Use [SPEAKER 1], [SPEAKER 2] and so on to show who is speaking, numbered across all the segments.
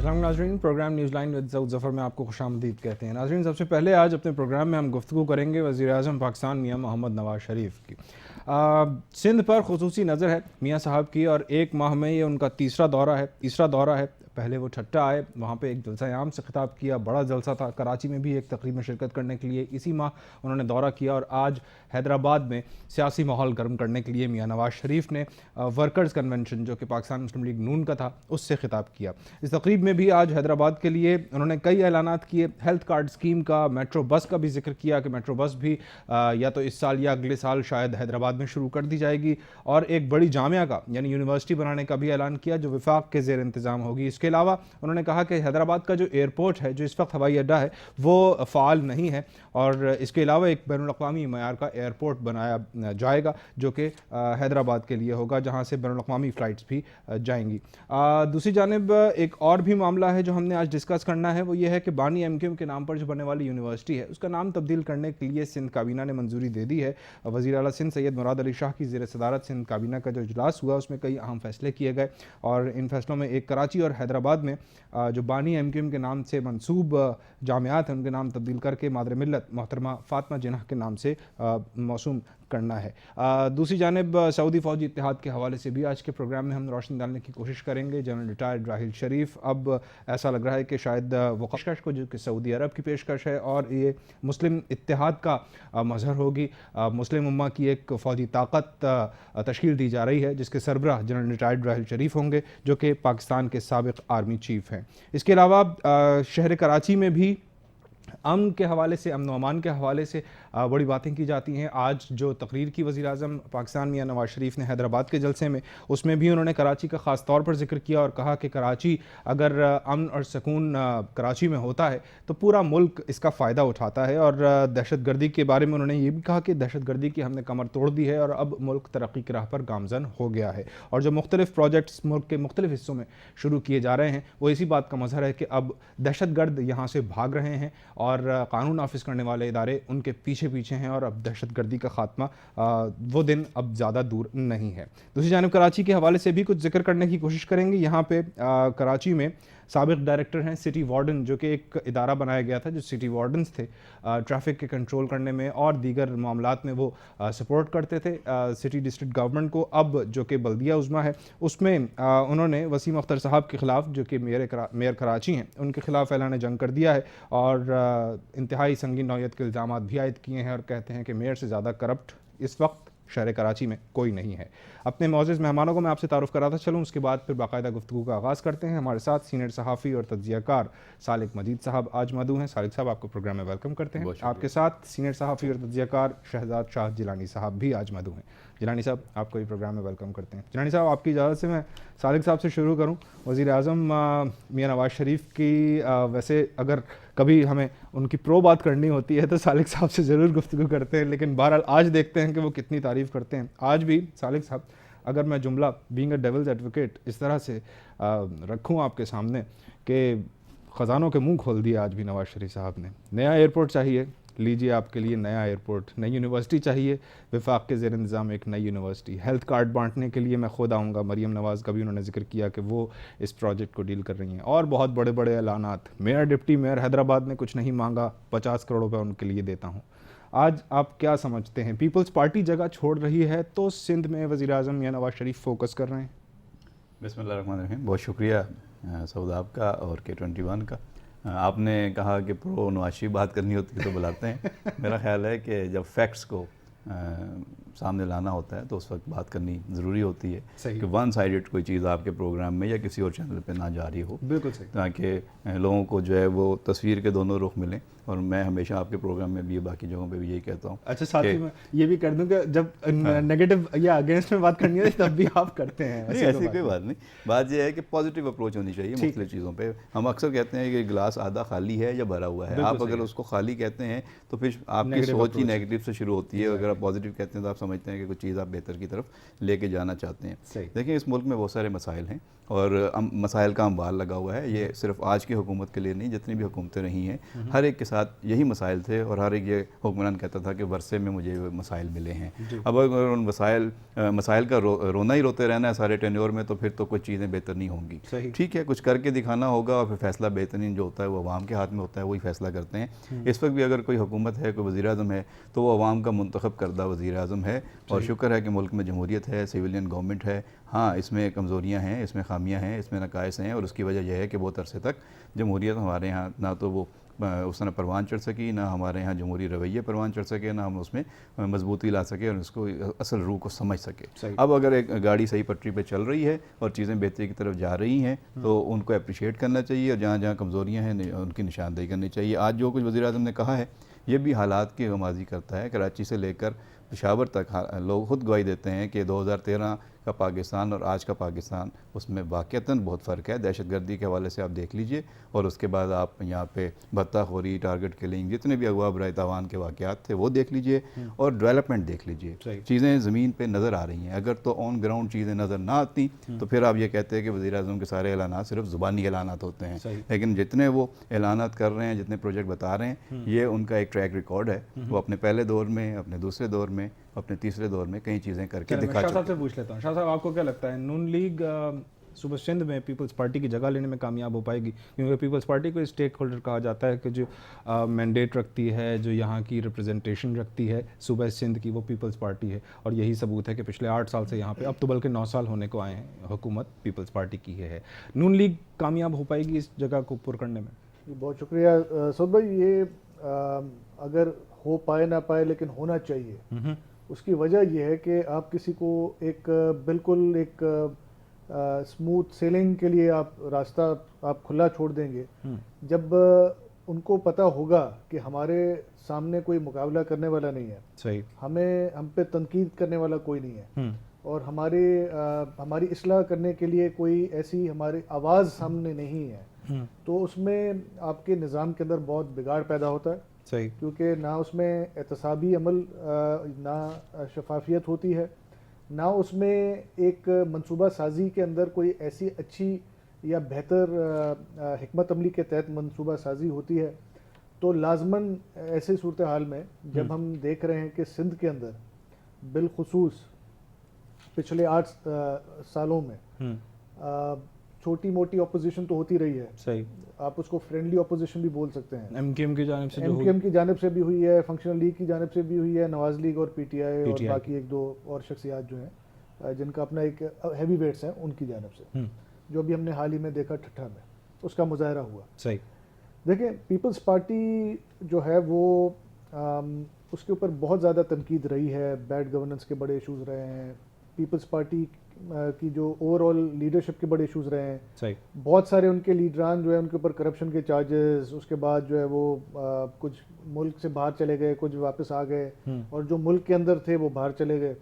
[SPEAKER 1] अस्सलाम नाज़रीन, program newsline with Saud Zafar में आपको खुशामदीद कहते हैं। नाज़रीन, सबसे पहले आज अपने प्रोग्राम में हम गुफ्तगू करेंगे वज़ीर-ए-आज़म पाकिस्तान मियाँ मोहम्मद नवाज़ शरीफ की। सिंध पर खुसूसी नज़र है मियाँ साहब की, और एक माह में ये उनका तीसरा दौरा है। पहले वो ठट्टा आए, वहाँ पे एक जलसा आम से खिताब किया, बड़ा जलसा था। कराची में भी एक तकरीब में शिरकत करने के लिए इसी माह उन्होंने दौरा किया, और आज हैदराबाद में सियासी माहौल गर्म करने के लिए मियाँ नवाज़ शरीफ ने वर्कर्स कन्वेंशन जो कि पाकिस्तान मुस्लिम लीग नून का था उससे खिताब किया। इस तकरीब में भी आज हैदराबाद के लिए उन्होंने कई ऐलानात किए। हेल्थ कार्ड स्कीम का, मेट्रो बस का भी जिक्र किया कि मेट्रो बस भी या तो इस साल या अगले साल शायद हैदराबाद में शुरू कर दी जाएगी, और एक बड़ी जामिया का यानी यूनिवर्सिटी बनाने का भी ऐलान किया जो विफाक के ज़ेर इंतज़ाम होगी। इसके अलावा उन्होंने कहा कि हैदराबाद का जो एयरपोर्ट है, जो इस वक्त हवाई अड्डा है, वो फ़ाल नहीं है, और इसके अलावा एक बैनुल-अक़वामी मयार का एयरपोर्ट बनाया जाएगा जो कि हैदराबाद के लिए होगा, जहाँ से बैनुल-अक़वामी फ़्लाइट्स भी जाएंगी। दूसरी जानिब एक और भी मामला है जो हमने आज डिस्कस करना है, वो ये है कि बानी एमक्यूएम के नाम पर जो बनने वाली यूनिवर्सिटी है उसका नाम तब्दील करने के लिए सिंध काबीना ने मंजूरी दे दी है। वज़ीर आला सिंध सैयद मुराद अली शाह की ज़ेर सदारत सिंध काबीना का जो इजलास हुआ उसमें कई अहम फैसले किए गए, और इन फैसलों में एक कराची और हैदराबाद में जो बानी एमक्यूएम के नाम से मंसूब जामियात हैं उनके नाम तब्दील करके मादर मिल्लत मोहतरमा फ़ातिमा जिन्नाह के नाम से मौसूम करना है। दूसरी जानिब सऊदी फ़ौजी इत्तेहाद के हवाले से भी आज के प्रोग्राम में हम रोशनी डालने की कोशिश करेंगे। जनरल रिटायर्ड राहिल शरीफ, अब ऐसा लग रहा है कि शायद वो पेशकश को जो कि सऊदी अरब की पेशकश है, और ये मुस्लिम इत्तेहाद का मज़हर होगी। मुस्लिम उम्मा की एक फ़ौजी ताकत तश्कील दी जा रही है जिसके सरबराह जनरल रिटायर्ड राहिल शरीफ होंगे जो कि पाकिस्तान के साबिक़ आर्मी चीफ़ हैं। इसके अलावा शहर कराची में भी अमन के हवाले से, अमन व अमान के हवाले से बड़ी बातें की जाती हैं। आज जो तकरीर की वज़ीर-ए-आज़म पाकिस्तान मियाँ नवाज़ शरीफ ने हैदराबाद के जलसे में, उसमें भी उन्होंने कराची का ख़ास तौर पर जिक्र किया और कहा कि कराची, अगर अमन और सुकून कराची में होता है तो पूरा मुल्क इसका फ़ायदा उठाता है। और दहशत गर्दी के बारे में उन्होंने ये भी कहा कि दहशत गर्दी की हमने कमर तोड़ दी है और अब मुल्क तरक्की की राह पर गामज़न हो गया है। और जो मुख्तलिफ़ प्रोजेक्ट्स मुल्क के मुख्तलिफ़ हिस्सों में शुरू किए जा रहे हैं वो इसी बात का मज़हर है कि अब दहशत गर्द यहाँ से भाग रहे हैं, और कानून नाफिज करने वाले इदारे उनके पीछे पीछे हैं, और अब दहशत गर्दी का खात्मा वो दिन अब ज़्यादा दूर नहीं है। दूसरी जानिब कराची के हवाले से भी कुछ जिक्र करने की कोशिश करेंगे। यहाँ पे कराची में साबिक़ डायरेक्टर हैं सिटी वार्डन, जो कि एक इदारा बनाया गया था जो सिटी वार्डन्स थे ट्रैफिक के कंट्रोल करने में और दीगर मामलात में वो सपोर्ट करते थे सिटी डिस्ट्रिक्ट गवर्नमेंट को। अब जो कि बल्दिया उज़्मा है उसमें उन्होंने वसीम अख्तर साहब के ख़िलाफ़, जो कि मेयर कराची हैं, उनके ख़िलाफ़ ऐलान जंग कर दिया है, और इंतहाई संगीन नौयत के इल्ज़ामात भी आयद किए हैं, और कहते हैं कि मेयर से ज़्यादा करप्ट इस वक्त शहर कराची में कोई नहीं है। अपने मौजूद मेहमानों को मैं आपसे तारुफ़ कराता चलूँ, उसके बाद फिर बाकायदा गुफ्तगू का आगाज़ करते हैं। हमारे साथ सीनियर सहाफ़ी और तज्ज़ियाकार सालिक मजीद साहब आज मौजूद हैं। सालिक साहब, आपको प्रोग्राम में वेलकम करते हैं। आपके साथ सीनियर सहाफ़ी और तज्ज़ियाकार शहजाद शाह जिलानी साहब भी आज मौजूद हैं। जिलानी साहब, आपको भी प्रोग्राम में वेलकम करते हैं। जिलानी साहब, आपकी इजाज़त से मैं सालिक साहब से शुरू करूँ। वज़ीर-ए-आज़म मियाँ नवाज़ शरीफ की वैसे अगर कभी हमें उनकी प्रो बात करनी होती है तो सालिक साहब से ज़रूर गुफ्तगू करते हैं, लेकिन बहरहाल आज देखते हैं कि वो कितनी तारीफ़ करते हैं। आज भी सालिक साहब, अगर मैं जुमला बीइंग अ डेविल्स एडवोकेट इस तरह से रखूँ आपके सामने कि ख़ज़ानों के मुंह खोल दिए आज भी नवाज़ शरीफ साहब ने। नया एयरपोर्ट चाहिए, लीजिए आपके लिए नया एयरपोर्ट। नई यूनिवर्सिटी चाहिए, विफाक के ज़ेर इंतज़ाम एक नई यूनिवर्सिटी। हेल्थ कार्ड बांटने के लिए मैं खुद आऊँगा, मरीम नवाज़ का भी उन्होंने जिक्र किया कि वो इस प्रोजेक्ट को डील कर रही हैं, और बहुत बड़े बड़े ऐलानात। मेयर डिप्टी मेयर हैदराबाद ने कुछ नहीं मांगा, 50 करोड़ रुपये उनके लिए देता हूँ। आज आप क्या समझते हैं, पीपल्स पार्टी जगह छोड़ रही है तो सिंध में वज़ीर-ए-आज़म मियाँ नवाज़ शरीफ फोकस कर रहे हैं?
[SPEAKER 2] बिस्मिल्लाहिर्रहमानिर्रहीम। बहुत शुक्रिया सऊद आपका और K21 का। आपने कहा कि प्रो नवाशी बात करनी होती है तो बुलाते हैं। मेरा ख्याल है कि जब फैक्ट्स को सामने लाना होता है तो उस वक्त बात करनी ज़रूरी होती है कि वन साइडेड कोई चीज़ आपके प्रोग्राम में या किसी और चैनल पे ना जारी हो,
[SPEAKER 1] बिल्कुल सही,
[SPEAKER 2] ताकि लोगों को जो है वो तस्वीर के दोनों रुख मिलें। और मैं हमेशा आपके प्रोग्राम में भी बाकी जगहों पे भी यही कहता हूँ।
[SPEAKER 1] अच्छा, साथ ही मैं ये भी कर दूं कि जब नेगेटिव या अगेंस्ट में बात करनी है तब भी आप करते हैं।
[SPEAKER 2] नहीं, ऐसी कोई बात नहीं। बात यह है कि पॉजिटिव अप्रोच होनी चाहिए मुख्तलिफ चीज़ों पे। हम अक्सर कहते हैं कि गिलास आधा खाली है या भरा हुआ है। आप अगर उसको खाली कहते हैं तो फिर आपकी सोच ही नेगेटिव से शुरू होती है। अगर आप पॉजिटिव कहते हैं तो आप समझते हैं कि कुछ चीज़ आप बेहतर की तरफ लेके जाना चाहते हैं। देखिए, इस मुल्क में बहुत सारे मसाइल हैं और मसाइल का अंबार लगा हुआ है। ये सिर्फ आज की हुकूमत के लिए नहीं, जितनी भी हुकूमतें रही हैं हर एक के साथ यही मसाइल थे, और हर एक ये हुक्मरान कहता था कि वर्षे में मुझे मसाइल मिले हैं। अब अगर उन मसाइल का रोना ही रोते रहना है सारे टेन्योर में, तो फिर तो कुछ चीज़ें बेहतर नहीं होंगी। ठीक है, कुछ करके दिखाना होगा, और फिर फैसला बेहतरीन जो होता है वो अवाम के हाथ में होता है, वही फैसला करते हैं। इस वक्त भी अगर कोई हुकूमत है, कोई वज़ीर आज़म है, तो वो अवाम का मुंतखब करदा वज़ीर आज़म है, और शुक्र है कि मुल्क में जमहूरियत है, सिविलियन गवर्नमेंट है। हाँ, इसमें कमज़ोरियाँ हैं, इसमें खामियाँ हैं, इसमें नकाइस हैं, और उसकी वजह यह है कि बहुत अरसे तक जमहूरियत हमारे यहाँ ना तो वो उस तरह परवान चढ़ सकी, ना हमारे यहाँ जमहूरी रवैये परवान चढ़ सके, ना हम उसमें मजबूती ला सके और उसको असल रूह को समझ सके। अब अगर एक गाड़ी सही पटरी पे चल रही है और चीज़ें बेहतरी की तरफ जा रही हैं, तो उनको अप्रिशिएट करना चाहिए, और जहाँ जहाँ कमज़ोरियाँ हैं उनकी निशानदेही करनी चाहिए। आज जो कुछ वज़ीर आज़म ने कहा है, ये भी हालात की गमाज़ी करता है। कराची से लेकर पेशावर तक लोग खुद गवाही देते हैं कि 2013 का पाकिस्तान और आज का पाकिस्तान, उसमें वाक़तन बहुत फ़र्क है। दहशतगर्दी के हवाले से आप देख लीजिए, और उसके बाद आप यहाँ पे भत्ताखोरी, टारगेट किलिंग, जितने भी अगवा बराए तावान के वाक़यात थे वो देख लीजिए, और डेवलपमेंट देख लीजिए। चीज़ें ज़मीन पे नज़र आ रही हैं। अगर तो ऑन ग्राउंड चीज़ें नज़र ना आती तो फिर आप ये कहते हैं कि वज़ीर आज़म के सारे ऐलानात सिर्फ ज़ुबानी ऐलानात होते हैं, लेकिन जितने वो ऐलानात कर रहे हैं, जितने प्रोजेक्ट बता रहे हैं, ये उनका एक ट्रैक रिकॉर्ड है। वो अपने पहले दौर में, अपने दूसरे दौर में, अपने तीसरे दौर में कई चीज़ें करके दिखा।
[SPEAKER 1] शाह साहब से पूछ लेता हूँ, शाह साहब आपको क्या लगता है नून लीग सूबा सिंध में पीपल्स पार्टी की जगह लेने में कामयाब हो पाएगी? क्योंकि पीपल्स पार्टी को स्टेक होल्डर कहा जाता है कि जो मैंडेट रखती है, जो यहाँ की रिप्रेजेंटेशन रखती है सूबा सिंध की, वो पीपल्स पार्टी है। और यही सबूत है कि पिछले 8 साल से यहाँ पे, अब तो बल्कि 9 साल होने को आए हैं, हुकूमत पीपल्स पार्टी की है। नून लीग कामयाब हो पाएगी इस जगह को पुर करने में?
[SPEAKER 3] बहुत शुक्रिया सऊद भाई। ये अगर हो पाए ना पाए, लेकिन होना चाहिए। उसकी वजह यह है कि आप किसी को एक बिल्कुल एक स्मूथ सेलिंग के लिए आप रास्ता आप खुला छोड़ देंगे, जब उनको पता होगा कि हमारे सामने कोई मुकाबला करने वाला नहीं है, सही, हम पे तनकीद करने वाला कोई नहीं है, और हमारी इस्लाह करने के लिए कोई ऐसी हमारी आवाज़ सामने नहीं है, तो उसमें आपके निज़ाम के अंदर बहुत बिगाड़ पैदा होता है। सही, क्योंकि ना उसमें एहतसाबी अमल, ना शफाफियत होती है, ना उसमें एक मंसूबा साजी के अंदर कोई ऐसी अच्छी या बेहतर हिकमत अमली के तहत मंसूबा साजी होती है। तो लाजमन ऐसे सूरत हाल में जब हम देख रहे हैं कि सिंध के अंदर बिलखुसूस पिछले 8 सालों में छोटी मोटी अपोजिशन तो होती रही है। सही, आप उसको फ्रेंडली अपोजिशन भी बोल सकते हैं। एमकेएम की जानिब से, एमकेएम की जानिब से भी हुई है, फंक्शनल लीग की जानिब से भी हुई है, नवाज लीग और पीटीआई और बाकी 1-2 और शख्सियात जो हैं जिनका अपना एक हैवी वेट्स हैं, उनकी जानिब से, जो भी हमने हाल ही में देखा ठट्ठा में, उसका मुजाहरा हुआ। सही, देखें, पीपल्स पार्टी जो है वो उसके ऊपर बहुत ज़्यादा तनकीद रही है, बैड गवर्नेंस के बड़े इशूज़ रहे हैं, पीपल्स पार्टी की जो ओवरऑल लीडरशिप के बड़े इशूज़ रहे हैं। सही, बहुत सारे उनके लीडरान जो है उनके ऊपर करप्शन के चार्जेस, उसके बाद जो है वो कुछ मुल्क से बाहर चले गए, कुछ वापस आ गए, और जो मुल्क के अंदर थे वो बाहर चले गए।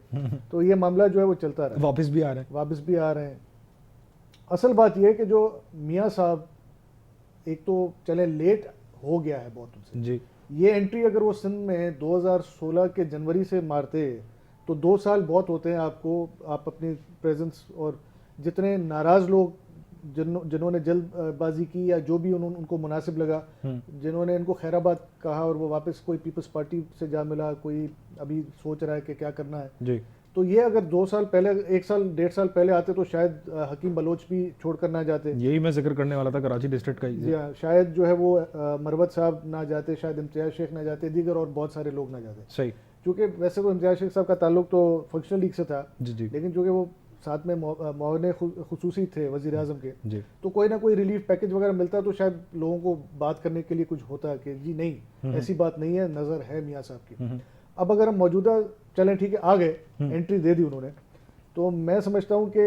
[SPEAKER 3] तो ये मामला जो है वो चलता रहा, वापस भी आ रहे हैं। असल बात यह है कि जो मियाँ साहब, एक तो चले लेट हो गया है बहुत उनसे जी, ये एंट्री अगर वो सिंध में 2016 के जनवरी से मारते तो 2 साल बहुत होते हैं आपको, आप अपनी प्रेजेंस, और जितने नाराज़ लोग जिन्होंने जल्दबाजी की या जो भी उनको मुनासिब लगा, जिन्होंने इनको खैराबाद कहा और वो वापस कोई पीपल्स पार्टी से जा मिला, कोई अभी सोच रहा है कि क्या करना है जी, तो ये अगर 2 साल पहले, 1 साल 1.5 साल पहले आते तो शायद हकीम बलोच भी छोड़कर ना जाते। यही मैं जिक्र करने वाला था, कराची डिस्ट्रिक्ट का ही। शायद जो है वो मरवत साहब ना जाते, शायद इम्तियाज़ शेख ना जाते, दीगर और बहुत सारे लोग ना जाते। सही, क्योंकि वैसे तो इम्तियाज़ शेख साहब का ताल्लुक तो फंक्शनल लीग से था जी, लेकिन चूँकि वो साथ में मुआवन खुसूसी थे वज़ीर आज़म के जी, तो कोई ना कोई रिलीफ पैकेज वगैरह मिलता तो शायद लोगों को बात करने के लिए कुछ होता कि जी नहीं, ऐसी बात नहीं है, नज़र है मियाँ साहब की। अब अगर हम मौजूदा चलें, ठीक है, आ गए, एंट्री दे दी उन्होंने, तो मैं समझता हूँ कि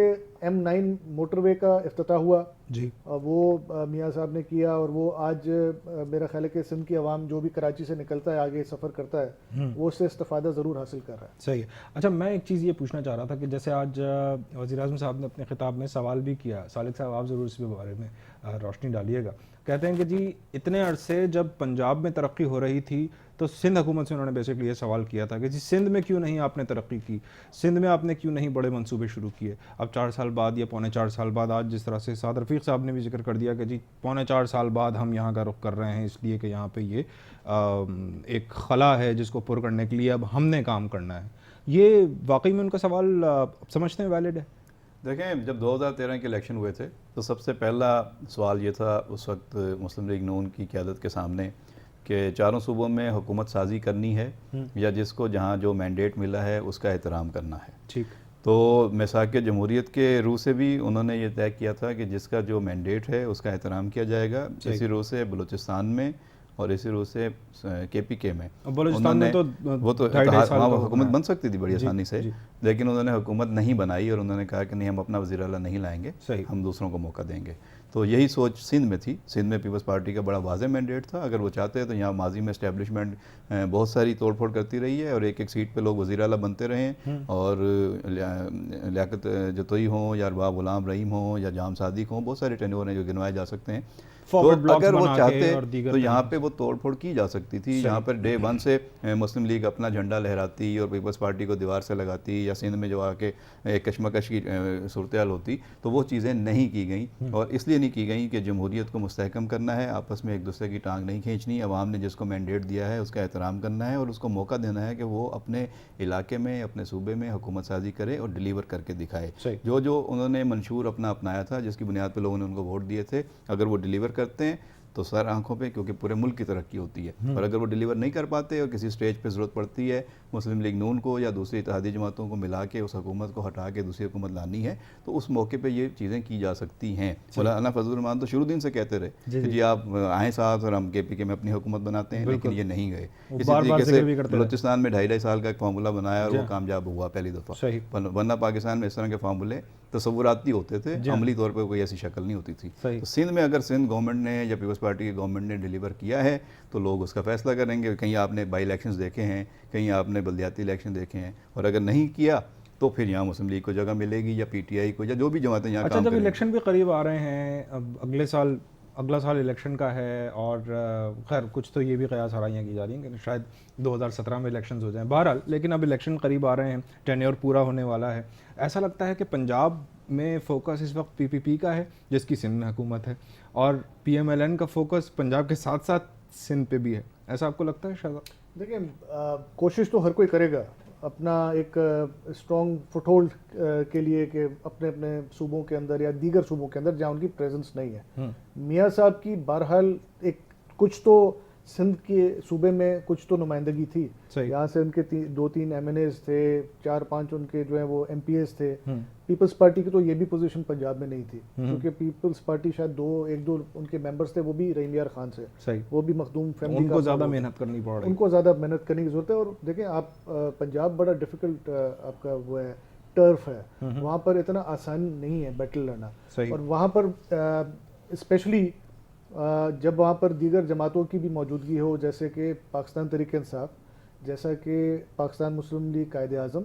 [SPEAKER 3] M9 मोटरवे का इफ्तिताह हुआ जी, वो मियाँ साहब ने किया, और वो आज मेरा ख्याल है कि सिंध की आवाम जो भी कराची से निकलता है, आगे सफ़र करता है, वो उससे इस्तेफादा ज़रूर हासिल कर रहा है। सही है। अच्छा, मैं एक चीज़ ये पूछना चाह रहा था कि जैसे आज वज़ीर आज़म साहब ने अपने खिताब में सवाल भी किया, सालिक साहब आप ज़रूर इस बारे में रोशनी डालिएगा,
[SPEAKER 1] कहते हैं कि जी इतने अरसे जब पंजाब में तरक्की हो रही थी तो सिंध हुकूमत से उन्होंने बेसिकली ये सवाल किया था कि जी सिंध में क्यों नहीं आपने तरक्की की, सिंध में आपने क्यों नहीं बड़े मंसूबे शुरू किए। अब 4 साल बाद या पौने 4 साल बाद आज जिस तरह से साद रफ़ीक साहब ने भी जिक्र कर दिया कि जी पौने 4 साल बाद हम यहाँ का रुख कर रहे हैं इसलिए कि यहाँ पे ये एक खला है जिसको पुर करने के लिए अब हमने काम करना है। ये वाकई में उनका सवाल समझते हैं वैलिड है?
[SPEAKER 2] देखें, जब 2013 के इलेक्शन हुए थे तो सबसे पहला सवाल ये था उस वक्त मुस्लिम लीग नून की क़यादत के सामने कि चारों सूबों में हुकूमत साजी करनी है या जिसको जहाँ जो मैंडेट मिला है उसका एहतराम करना है।
[SPEAKER 1] ठीक।
[SPEAKER 2] तो मिसाक जमहूरियत के रूह से भी उन्होंने ये तय किया था कि जिसका जो मैंडेट है उसका एहतराम किया जाएगा। इसी रूह से बलूचिस्तान में और इसी रूह से KPK में
[SPEAKER 1] बलूचिस्तान में तो
[SPEAKER 2] वो तो वहाँ हुकूमत बन सकती थी बड़ी आसानी से, लेकिन उन्होंने हुकूमत नहीं बनाई और उन्होंने कहा कि नहीं, हम अपना वज़ीर आला नहीं लाएंगे, हम दूसरों को मौका देंगे। तो यही सोच सिंध में थी। सिंध में पीपल्स पार्टी का बड़ा वाज़ेह मैंडेट था। अगर वो चाहते तो यहाँ माजी में इस्टेब्लिशमेंट बहुत सारी तोड़ फोड़ करती रही है और एक एक सीट पे लोग वज़ीर आला बनते रहे हैं और लियाकत जतोई हों या अरबाब गुलाम रहीम हों या जाम सादिक हों, बहुत सारे टेन्योर हैं जो गिनवाए जा सकते हैं। तो अगर वो चाहते तो यहाँ पे वो तोड़ फोड़ की जा सकती थी। यहाँ पर डे 1 से मुस्लिम लीग अपना झंडा लहराती और पीपल्स पार्टी को दीवार से लगाती या सिंध में जो आके एक कशमकश की सूरत हाल होती, तो वो चीज़ें नहीं की गई। और इसलिए नहीं की गई कि जमहूरियत को मुस्तहकम करना है, आपस में एक दूसरे की टांग नहीं खींचनी, अवाम ने जिसको मैंडेट दिया है उसका एहतराम करना है और उसको मौका देना है कि वो अपने इलाके में अपने सूबे में हुकूमत साजी करे और डिलीवर करके दिखाए। जो जो उन्होंने मंशूर अपना अपनाया था, जिसकी बुनियाद पर लोगों ने उनको वोट दिए थे, अगर वो डिलीवर करते हैं तो सर आंखों पे, क्योंकि पूरे मुल्क की तरक्की होती है। और अगर वो डिलीवर नहीं कर पाते और किसी स्टेज पे ज़रूरत पड़ती है मुस्लिम लीग नून को या दूसरी इत्तेहादी जमातों को मिला के उस हुकूमत को हटा के दूसरी हुकूमत लानी है, तो उस मौके पे ये चीज़ें की जा सकती हैं। मौलाना फजलुर रहमान तो शुरू दिन से कहते रहे कि जी आप आएँ साथ और हम KPK में अपनी हुकूमत बनाते हैं, लेकिन ये नहीं गए। इसी तरीके से बलूचिस्तान में 2.5 साल का एक फार्मूला बनाया और वो कामयाब हुआ पहली दफ़ा, वरना पाकिस्तान में इस तरह के फार्मूले तसव्वुराती होते थे, अमली तौर पर कोई ऐसी शक्ल नहीं होती थी। तो सिंध में अगर सिंध गवर्नमेंट ने या पीपल्स पार्टी की गवर्नमेंट ने डिलीवर किया है तो लोग उसका फैसला करेंगे। कहीं आपने बाई इलेक्शंस देखे हैं, कहीं आपने बल्दियाती इलेक्शन देखे हैं, और अगर नहीं किया तो फिर यहाँ मुस्लिम लीग को जगह मिलेगी या PTI को या जो भी जमातें यहाँ
[SPEAKER 1] अच्छा, जब इलेक्शन भी करीब आ रहे हैं, अब अगला साल इलेक्शन का है और खैर कुछ तो ये भी कयास हराइयाँ की जा रही हैं कि शायद 2017 में इलेक्शंस हो जाएं, बहरहाल, लेकिन अब इलेक्शन करीब आ रहे हैं, टेन्योर पूरा होने वाला है। ऐसा लगता है कि पंजाब में फोकस इस वक्त PPP का है जिसकी सिंध में हुकूमत है, और PMLN का फोकस पंजाब के साथ साथ सिंध पे भी है। ऐसा आपको लगता है शायद?
[SPEAKER 3] देखिए, कोशिश तो हर कोई करेगा अपना एक स्ट्रॉन्ग फुटहोल्ड के लिए कि अपने अपने सूबों के अंदर या दीगर सूबों के अंदर जहाँ उनकी प्रेजेंस नहीं है। मियाँ साहब की बहरहाल एक कुछ तो सिंध के सूबे में कुछ तो नुमाइंदगी थी। यहाँ से उनके 2-3 MNAs थे, 4-5 उनके जो है वो MPs थे। पीपल्स पार्टी की तो ये भी पोजीशन पंजाब में नहीं थी, क्योंकि पीपल्स पार्टी शायद 1-2 उनके मेंबर्स थे, वो भी रहीम यार खान से, वो भी मखदूम फैमिली,
[SPEAKER 1] उनको ज़्यादा मेहनत करनी पड़ रही है,
[SPEAKER 3] उनको ज़्यादा मेहनत करने की ज़रूरत है। और देखें आप, पंजाब बड़ा डिफ़िकल्ट आपका वो है, टर्फ है, वहाँ पर इतना आसान नहीं है बैटल लड़ना। और वहाँ पर स्पेशली जब वहाँ पर दीगर जमातों की भी मौजूदगी हो, जैसे कि पाकिस्तान तहरीक इंसाफ, जैसा कि पाकिस्तान मुस्लिम लीग कायदे आज़म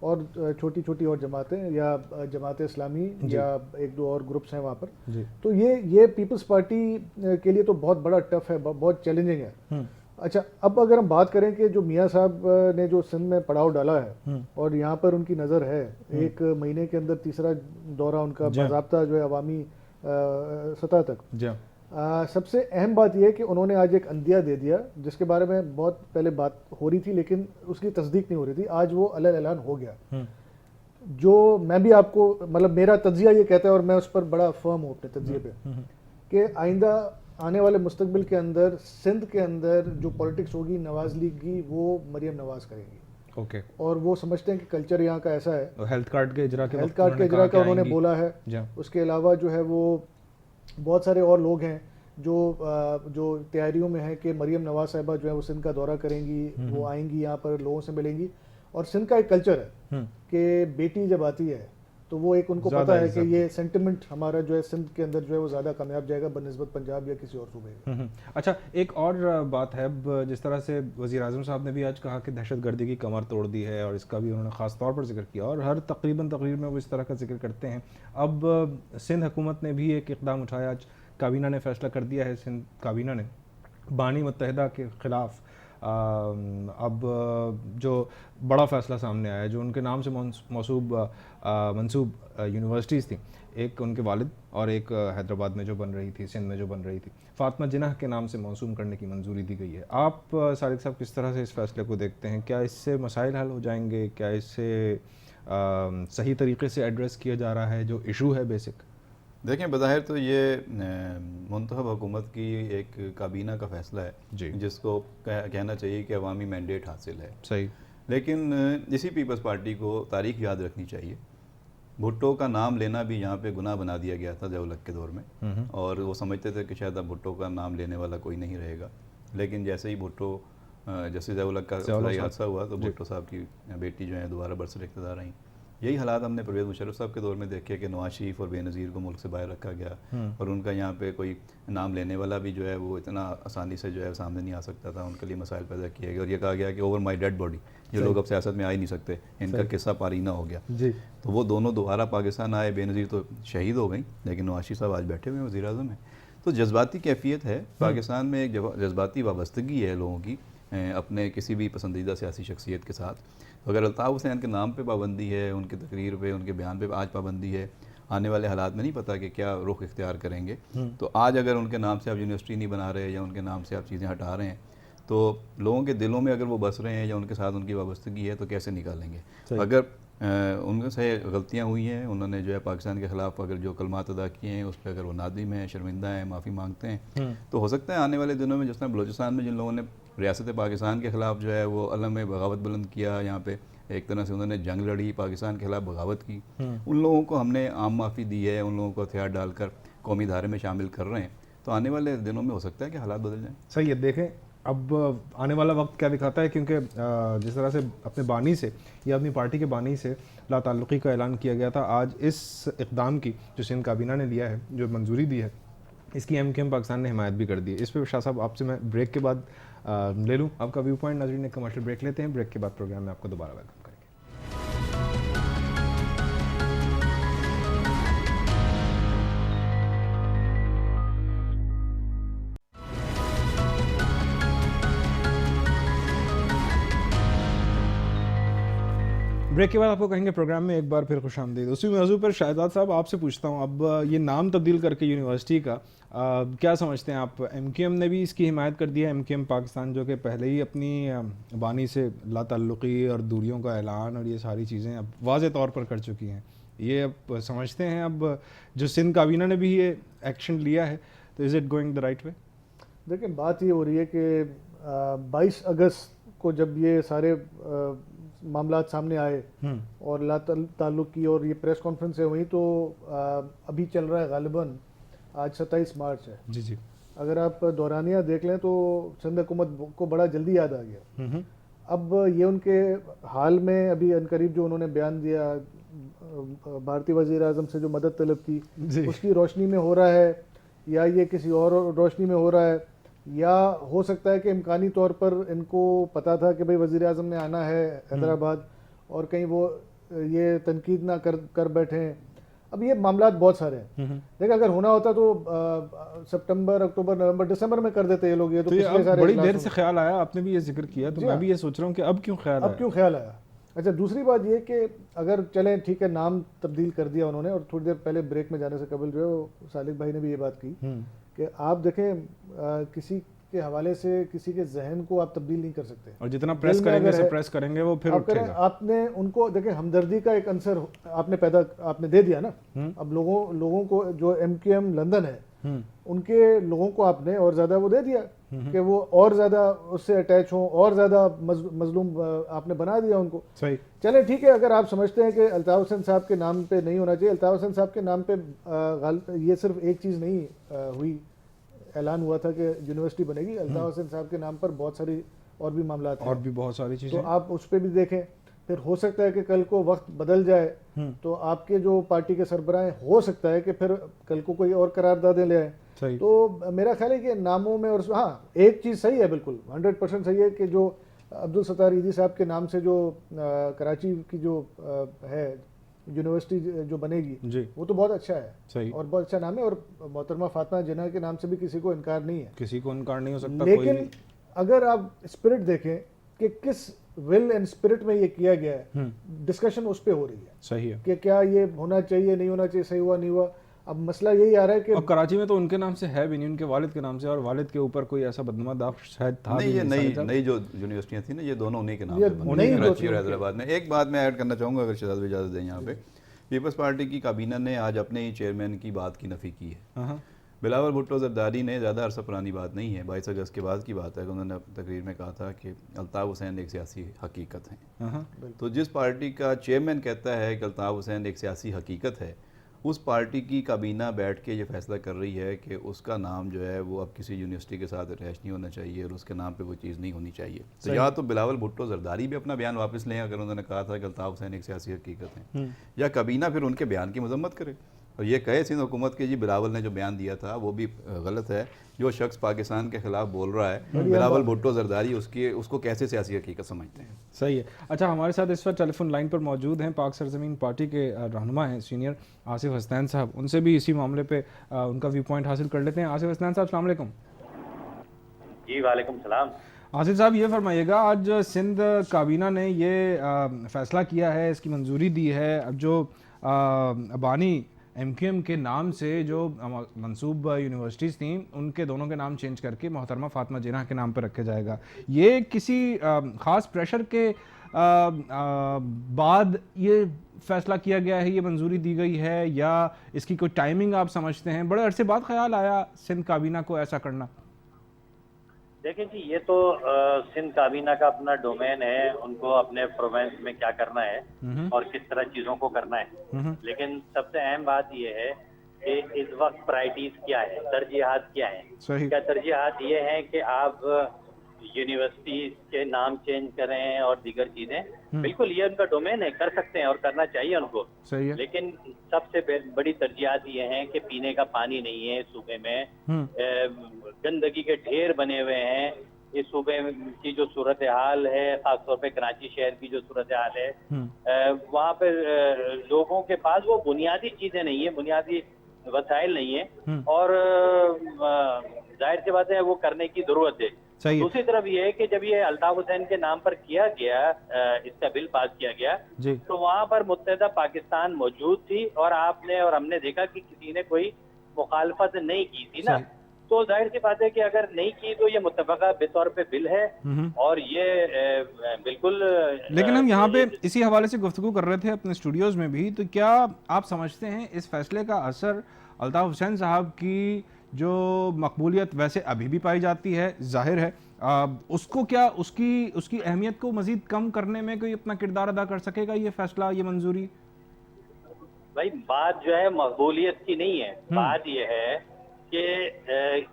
[SPEAKER 3] और छोटी छोटी और जमातें या जमात इस्लामी या 1-2 और ग्रुप्स हैं वहाँ पर, तो ये पीपल्स पार्टी के लिए तो बहुत बड़ा टफ है, बहुत चैलेंजिंग है। अच्छा, अब अगर हम बात करें कि जो मियाँ साहब ने जो सिंध में पड़ाव डाला है और यहाँ पर उनकी नज़र है, 1 महीने के अंदर तीसरा दौरा उनका बाज़ाब्ता जो है अवामी सतह तक, सबसे अहम बात यह है कि उन्होंने आज एक अंदिया दे दिया जिसके बारे में बहुत पहले बात हो रही थी लेकिन उसकी तस्दीक नहीं हो रही थी। आज वो अलग ऐलान हो गया, जो मैं भी आपको, मतलब मेरा तज्जिया ये कहता है और मैं उस पर बड़ा फर्म हूँ अपने तज्जिए पे, कि आइंदा आने वाले मुस्तकबिल के अंदर सिंध के अंदर जो पॉलिटिक्स होगी नवाज लीग की, वो मरियम नवाज करेंगी।
[SPEAKER 1] ओके।
[SPEAKER 3] और वो समझते हैं कि कल्चर यहाँ का ऐसा है।
[SPEAKER 1] हेल्थ कार्ड के इजरा
[SPEAKER 3] का उन्होंने बोला है। उसके अलावा जो है वो बहुत सारे और लोग हैं जो तैयारियों में है कि मरियम नवाज साहिबा जो है वो सिंध का दौरा करेंगी, वो आएंगी, यहाँ पर लोगों से मिलेंगी। और सिंध का एक कल्चर है कि बेटी जब आती है तो वो एक उनको पता है कि ये सेंटिमेंट हमारा जो है सिंध के अंदर जो है वो ज़्यादा कामयाब जाएगा बनस्बत पंजाब या किसी और सूबे के।
[SPEAKER 1] अच्छा, एक और बात है, जिस तरह से वज़ीर आज़म साहब ने भी आज कहा कि दहशतगर्दी की कमर तोड़ दी है और इसका भी उन्होंने ख़ास तौर पर जिक्र किया और हर तकरीबन तकरीर में वो इस तरह का जिक्र करते हैं। अब सिंध हुकूमत ने भी एक इक़दाम उठाया काबीना ने फैसला कर दिया है, सिंध काबीना ने बानी मुत्तहिदा के ख़िलाफ़ अब जो बड़ा फ़ैसला सामने आया है, जो उनके नाम से मंसूब यूनिवर्सिटीज़ थी, एक उनके वालिद और एक हैदराबाद में जो बन रही थी, सिंध में जो बन रही थी, फ़ातिमा जिन्नाह के नाम से मौसूम करने की मंजूरी दी गई है। आप सादिक साहब किस तरह से इस फैसले को देखते हैं? क्या इससे मसाइल हल हो जाएंगे? क्या इससे सही तरीके से एड्रेस किया जा रहा है जो इशू है बेसिक?
[SPEAKER 2] देखें, बज़ाहिर तो ये मुंतखब हुकूमत की एक काबीना का फ़ैसला है
[SPEAKER 1] जी,
[SPEAKER 2] जिसको कहना चाहिए कि अवामी मैंडेट हासिल है।
[SPEAKER 1] सही।
[SPEAKER 2] लेकिन इसी पीपल्स पार्टी को तारीख याद रखनी चाहिए। भुट्टो का नाम लेना भी यहाँ पे गुनाह बना दिया गया था ज़िया-उल-हक के दौर में, और वो समझते थे कि शायद अब भुट्टो का नाम लेने वाला कोई नहीं रहेगा। लेकिन जैसे ही भुट्टो जैसे ज़िया-उल-हक का फलाई हादसा हुआ तो भुट्टो साहब की बेटी जो है दोबारा बरसर इक़्तिदार रहीं। यही हालात हमने परवेज़ मुशर्रफ साहब के दौर में देखे कि नवाज शरीफ और बेनज़ीर को मुल्क से बाहर रखा गया और उनका यहाँ पे कोई नाम लेने वाला भी जो है वो इतना आसानी से जो है सामने नहीं आ सकता था। उनके लिए मसाइल पैदा किए गए और ये कहा गया कि ओवर माई डेड बॉडी, ये लोग अब सियासत में आ ही नहीं सकते, इनका किस्सा पारीना हो गया जी। तो वो दोनों दोबारा पाकिस्तान आए। बेनज़ीर तो शहीद हो गई, लेकिन नवाज शरीफ साहब आज बैठे हुए हैं वज़ीर आज़म में। तो जज्बाती कैफियत है पाकिस्तान में, एक जज्बाती वाबस्तगी है लोगों की अपने किसी भी पसंदीदा सियासी शख्सियत के साथ। तो अगर अल्ताफ़ हुसैन के नाम पे पाबंदी है, उनकी तकरीर पे, उनके बयान पे आज पाबंदी है, आने वाले हालात में नहीं पता कि क्या रुख इख्तियार करेंगे। तो आज अगर उनके नाम से आप यूनिवर्सिटी नहीं बना रहे या उनके नाम से आप चीज़ें हटा रहे हैं, तो लोगों के दिलों में अगर वो बस रहे हैं या उनके साथ उनकी वाबस्तगी है तो कैसे निकालेंगे। अगर उनसे गलतियाँ हुई हैं, उन्होंने जो है पाकिस्तान के ख़िलाफ़ अगर जो कलमात अदा किए हैं उस पर अगर वो नादिम हैं, शर्मिंदा हैं, माफ़ी मांगते हैं, तो हो सकता है आने वाले दिनों में जिस तरह बलूचिस्तान में जिन लोगों ने रियासत पाकिस्तान के ख़िलाफ़ जो है वो अलम बगावत बुलंद किया, यहाँ पे एक तरह से उन्होंने जंग लड़ी, पाकिस्तान के ख़िलाफ़ बगावत की, उन लोगों को हमने आम माफ़ी दी है, उन लोगों को हथियार डालकर कौमी धारे में शामिल कर रहे हैं। तो आने वाले दिनों में हो सकता है कि हालात बदल जाएँ।
[SPEAKER 1] सही है। देखें अब आने वाला वक्त क्या दिखाता है, क्योंकि जिस तरह से अपने बानी से या अपनी पार्टी के बानी से ला ताल्लुक़ी का ऐलान किया गया था, आज इस इक़दाम की जो सिंध काबीना ने लिया है, जो मंजूरी दी है, इसकी MKM पाकिस्तान ने हिमायत भी कर दी है। इस पर शाह साहब आपसे मैं ब्रेक के बाद ले लूँ आपका व्यू पॉइंट। नाज़रीन, एक कमर्शियल ब्रेक लेते हैं, ब्रेक के बाद प्रोग्राम में आपको दोबारा वेलकम करेंगे। ब्रेक के बाद आपको कहेंगे प्रोग्राम में एक बार फिर खुशामदीद। उसी मौजू पर शाहजाद साहब आपसे पूछता हूँ, अब ये नाम तब्दील करके यूनिवर्सिटी का क्या समझते हैं आप? MKM ने भी इसकी हिमायत कर दी है, MKM पाकिस्तान जो कि पहले ही अपनी बानी से ला ताल्लुक़ी और दूरियों का ऐलान और ये सारी चीज़ें अब वाज़े तौर पर कर चुकी हैं। ये अब समझते हैं अब जो सिंध काबीना ने भी ये एक्शन लिया है, तो is it going the right way?
[SPEAKER 3] देखिए, बात ये हो रही है कि 22 अगस्त को जब ये सारे मामलात सामने आए और ला ताल्लुक़ की और ये प्रेस कॉन्फ्रेंसें हुई, तो अभी चल रहा है गालिबन आज 27 मार्च है जी जी। अगर आप दौरानिया देख लें तो सिंध हुकूमत को बड़ा जल्दी याद आ गया। अब ये उनके हाल में अभी अनकरीब जो उन्होंने बयान दिया भारतीय वज़ीर आज़म से जो मदद तलब की, उसकी रोशनी में हो रहा है या ये किसी और रोशनी में हो रहा है, या हो सकता है कि इम्कानी तौर पर इनको पता था कि भाई वज़ीर आज़म ने आना है हैदराबाद और कहीं वो ये तनकीद ना कर बैठे हैं। अब ये मामलात बहुत सारे हैं। देखिए, अगर होना होता तो सितंबर, अक्टूबर, नवंबर, दिसंबर में कर देते ये लोग। ये तो पिछले सारे
[SPEAKER 1] बड़ी देर से ख्याल आया, आपने भी ये जिक्र किया, तो मैं भी ये सोच रहा हूँ कि अब क्यों ख्याल आया। अच्छा, दूसरी बात ये कि अगर चलें ठीक है, नाम तब्दील कर दिया उन्होंने, और थोड़ी देर पहले ब्रेक में जाने से कबल जो है सालिक भाई ने भी ये बात की कि आप देखें किसी के हवाले से किसी के जहन को आप तब्दील नहीं कर सकते, और जितना प्रेस करेंगे सप्रेस करेंगे वो फिर उठेगा। आपने उनको देखें, हमदर्दी का एक अंसर आपने दे दिया ना। अब लोगों को जो MKM लंदन है उनके लोगों को आपने और ज्यादा वो दे दिया कि वो और ज्यादा उससे अटैच हों, और ज्यादा मजलूम आपने बना दिया उनको। सही, चले ठीक है। अगर आप समझते हैं कि अल्ताफ़ हुसैन साहब के नाम पे नहीं होना चाहिए, अल्ताफ़ हुसैन साहब के नाम पे ये सिर्फ एक चीज़ नहीं हुई, ऐलान हुआ था कि यूनिवर्सिटी बनेगी। अल्ताफ़ हुसैन साहब के नाम पर बहुत सारी और भी मामलात हैं, और भी बहुत सारी चीज़ें, तो आप उस पर भी देखें। फिर हो सकता है कि कल को वक्त बदल जाए तो आपके जो पार्टी के सरबराह हैं, हो सकता है कि फिर कल को कोई और करारदादें ले आए। तो मेरा ख्याल है कि नामों में, और हाँ, एक चीज़ सही है, बिल्कुल 100% सही है कि जो अब्दुल सत्तार ईदी साहब के नाम से जो कराची की जो है
[SPEAKER 3] यूनिवर्सिटी जो बनेगी
[SPEAKER 1] जी
[SPEAKER 3] वो तो बहुत अच्छा है
[SPEAKER 1] सही,
[SPEAKER 3] और बहुत अच्छा नाम है, और मोहतरमा फातिमा जिन्ना के नाम से भी किसी को इनकार नहीं है।
[SPEAKER 1] किसी को इनकार नहीं हो सकता।
[SPEAKER 3] लेकिन
[SPEAKER 1] कोई
[SPEAKER 3] अगर आप स्पिरिट देखें कि किस विल एंड स्पिरिट में ये किया गया है, डिस्कशन उस पे हो रही है
[SPEAKER 1] सही है।
[SPEAKER 3] कि क्या ये होना चाहिए, नहीं होना चाहिए, सही हुआ नहीं हुआ। अब मसला यही आ रहा है कि
[SPEAKER 1] और कराची में तो उनके नाम से है भी नहीं, उनके वालिद के नाम से, और वालिद के ऊपर कोई ऐसा बदनुमा दाग शायद था
[SPEAKER 2] नहीं,
[SPEAKER 1] भी
[SPEAKER 2] ये
[SPEAKER 1] नहीं।
[SPEAKER 2] नई
[SPEAKER 1] साहिद साहब?
[SPEAKER 2] नई जो यूनिवर्सिटियाँ थी ना, ये दोनों उन्हीं के नाम
[SPEAKER 3] ये
[SPEAKER 2] पे बनी,
[SPEAKER 3] उन्हीं
[SPEAKER 2] कराची
[SPEAKER 3] दो
[SPEAKER 2] और
[SPEAKER 3] थी
[SPEAKER 2] हैदराबाद में। एक बात मैं ऐड करना चाहूँगा, अगर शहजाद भाई इजाज़त दें यहाँ पे, पीपल्स पार्टी की काबीना ने आज अपने ही चेयरमैन की बात की नफ़ी की है।
[SPEAKER 1] हाँ
[SPEAKER 2] बिलावल भुट्टो जरदारी ने, ज़्यादा अरसा पुरानी बात नहीं है, 22 अगस्त के बाद की बात है, कि उन्होंने तकरीर में कहा था कि अल्ताफ़ हुसैन एक सियासी हकीकत हैं।
[SPEAKER 1] हाँ
[SPEAKER 2] तो जिस पार्टी का चेयरमैन कहता है कि अल्ताफ़ हुसैन एक सियासी हकीकत है, उस पार्टी की काबीना बैठ के ये फैसला कर रही है कि उसका नाम जो है वो अब किसी यूनिवर्सिटी के साथ अटैच नहीं होना चाहिए और उसके नाम पे वो चीज़ नहीं होनी चाहिए। तो या तो बिलावल भुट्टो जरदारी भी अपना बयान वापस लें, अगर उन्होंने कहा था कि अल्ताफ़ हुसैन एक सियासी हकीकत है, या काबीना फिर उनके बयान की मजम्मत करे और ये कहे सिंध हुकूमत के जी बिलावल ने जो बयान दिया था वो भी गलत है, जो शख्स पाकिस्तान के खिलाफ बोल रहा है बिलावल भुट्टो जरदारी उसको कैसे सियासी हकीकत समझते हैं।
[SPEAKER 1] सही है। अच्छा, हमारे साथ इस वक्त टेलीफोन लाइन पर मौजूद हैं पाक सरजमीन पार्टी के रहनुमा हैं सीनियर आसिफ हसनैन साहब, उनसे भी इसी मामले पे उनका व्यू पॉइंट हासिल कर लेते हैं। आसिफ हसनैन साहब, अस्सलाम वालेकुम।
[SPEAKER 4] जी वालेकुम सलाम।
[SPEAKER 1] आसिफ साहब, ये फरमाइएगा, आज सिंध काबीना ने ये फैसला किया है, इसकी मंजूरी दी है, अब जो अबानी MQM के नाम से जो मंसूब यूनिवर्सिटीज़ थी उनके दोनों के नाम चेंज करके मोहतरमा फातिमा जिन्ना के नाम पर रखा जाएगा। ये किसी ख़ास प्रेशर के बाद ये फैसला किया गया है, ये मंजूरी दी गई है, या इसकी कोई टाइमिंग आप समझते हैं? बड़े अरसे बाद ख्याल आया सिंध काबीना को ऐसा करना।
[SPEAKER 4] देखिए जी, ये तो सिंध काबीना का अपना डोमेन है, उनको अपने प्रोविंस में क्या करना है और किस तरह चीज़ों को करना है। लेकिन सबसे अहम बात ये है कि इस वक्त प्रायोरिटीज क्या है, तरजीहात क्या है।
[SPEAKER 1] सही।
[SPEAKER 4] क्या तरजीहात ये हैं कि आप यूनिवर्सिटी के नाम चेंज करें और दीगर चीज़ें, बिल्कुल ये उनका डोमेन है, कर सकते हैं और करना चाहिए उनको।
[SPEAKER 1] सही है।
[SPEAKER 4] लेकिन सबसे बड़ी तरजीहात ये हैं कि पीने का पानी नहीं है सूबे में, गंदगी के ढेर बने हुए हैं। इस सूबे की जो सूरत हाल है, खासतौर पे कराची शहर की जो सूरत हाल है, वहाँ पे लोगों के पास वो बुनियादी चीजें नहीं है, बुनियादी वसाइल नहीं है, और जाहिर सी बात है वो करने की जरूरत है। दूसरी तरफ ये है कि जब ये अल्ताफ हुसैन के नाम पर किया गया, इसका बिल पास किया गया, तो वहाँ पर मुत्तहदा पाकिस्तान मौजूद थी और आपने और हमने देखा कि किसी ने कोई मुखालफत नहीं की थी ना। तो जाहिर सी बात है कि अगर नहीं की तो ये मुत्तफका बेतौर पे बिल है और ये बिल्कुल।
[SPEAKER 1] लेकिन हम यहाँ पे इसी हवाले से गुफ्तगू कर रहे थे अपने स्टूडियोज में भी, तो क्या आप समझते हैं इस फैसले का असर अल्ताफ हुसैन साहब की जो मकबूलियत वैसे अभी भी पाई जाती है, जाहिर है, उसको क्या उसकी अहमियत को मजीद कम करने में कोई अपना किरदार अदा कर सकेगा ये फैसला, ये मंजूरी?
[SPEAKER 4] भाई बात जो है मकबूलियत की नहीं है, बात ये है कि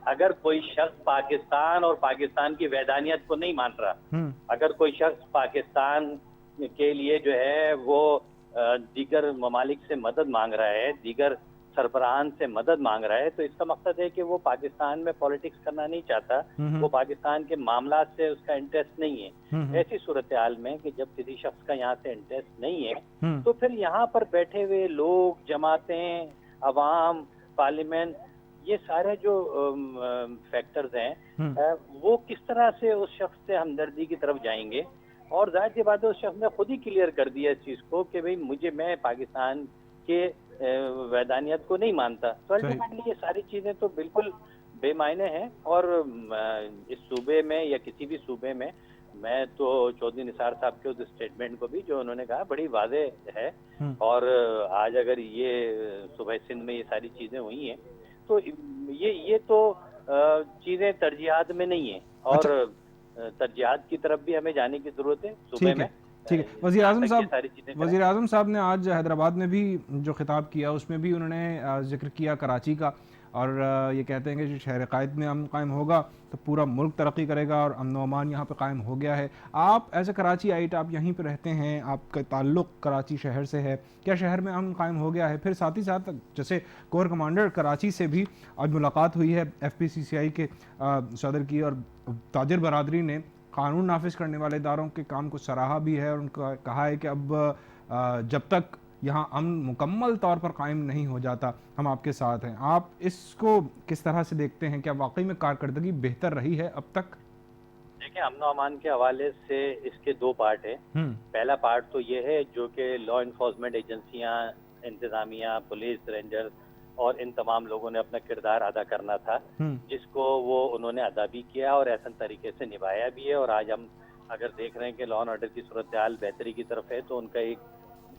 [SPEAKER 4] अगर कोई शख्स पाकिस्तान और पाकिस्तान की वैधानियत को नहीं मान रहा, अगर कोई शख्स पाकिस्तान के लिए जो है वो दीगर ममालिक से मदद मांग रहा है, दीगर सरबराहान से मदद मांग रहा है, तो इसका मकसद है कि वो पाकिस्तान में पॉलिटिक्स करना नहीं चाहता, वो पाकिस्तान के मामला से उसका इंटरेस्ट नहीं है। ऐसी सूरत हाल में कि जब किसी शख्स का यहाँ से इंटरेस्ट नहीं है, तो फिर यहाँ पर बैठे हुए लोग, जमातें, अवाम, पार्लियामेंट, ये सारे जो फैक्टर्स हैं, वो किस तरह से उस शख्स से हमदर्दी की तरफ जाएंगे। और जाहिर सी बात है उस शख्स ने खुद ही क्लियर कर दिया इस चीज़ को कि भाई मैं पाकिस्तान के वैधानियत को नहीं मानता। तो अल्टीमेटली ये सारी चीज़ें तो बिल्कुल बेमायने हैं। और इस सूबे में या किसी भी सूबे में, मैं तो चौधरी निसार साहब के उस स्टेटमेंट को भी जो उन्होंने कहा बड़ी वाज़े है, और आज अगर ये सुबह सिंध में ये सारी चीज़ें हुई हैं तो ये तो चीज़ें तरजीहात में नहीं है, और तरजीहात की तरफ भी हमें जाने की ज़रूरत है सूबे में।
[SPEAKER 1] ठीक है। वज़ीर आज़म साहब ने आज हैदराबाद में भी जो खिताब किया उसमें भी उन्होंने जिक्र किया कराची का, और ये कहते हैं कि जो शहर क़ायद में अमन कायम होगा तो पूरा मुल्क तरक्की करेगा और अमन व अमान यहाँ पे कायम हो गया है। आप एज ए कराची आइट, आप यहीं पे रहते हैं, आपका ताल्लुक़ कराची शहर से है, क्या शहर में अमन कायम हो गया है? फिर साथ ही साथ जैसे कोर कमांडर कराची से भी आज मुलाकात हुई है FPCCI के सदर की, और ताजिर बरादरी ने कानून नाफिज करने वाले इदारों के काम को सराहा भी है, और उनका कहा है कि अब जब तक यहाँ अमन मुकम्मल तौर पर कायम नहीं हो जाता। हम आपके साथ हैं। आप इसको किस तरह से देखते हैं? क्या वाकई में कारकर्दगी बेहतर रही है अब तक?
[SPEAKER 4] देखिए, अमन और अमान के हवाले से इसके दो पार्ट है। पहला पार्ट तो ये है जो कि लॉ इन्फोर्समेंट एजेंसियां, इंतजामिया, पुलिस, रेंजर्स और इन तमाम लोगों ने अपना किरदार अदा करना था, जिसको वो उन्होंने अदा भी किया और ऐसा तरीके से निभाया भी है। और आज हम अगर देख रहे हैं कि लॉ एंड ऑर्डर की सूरत हाल बेहतरी की तरफ है, तो उनका एक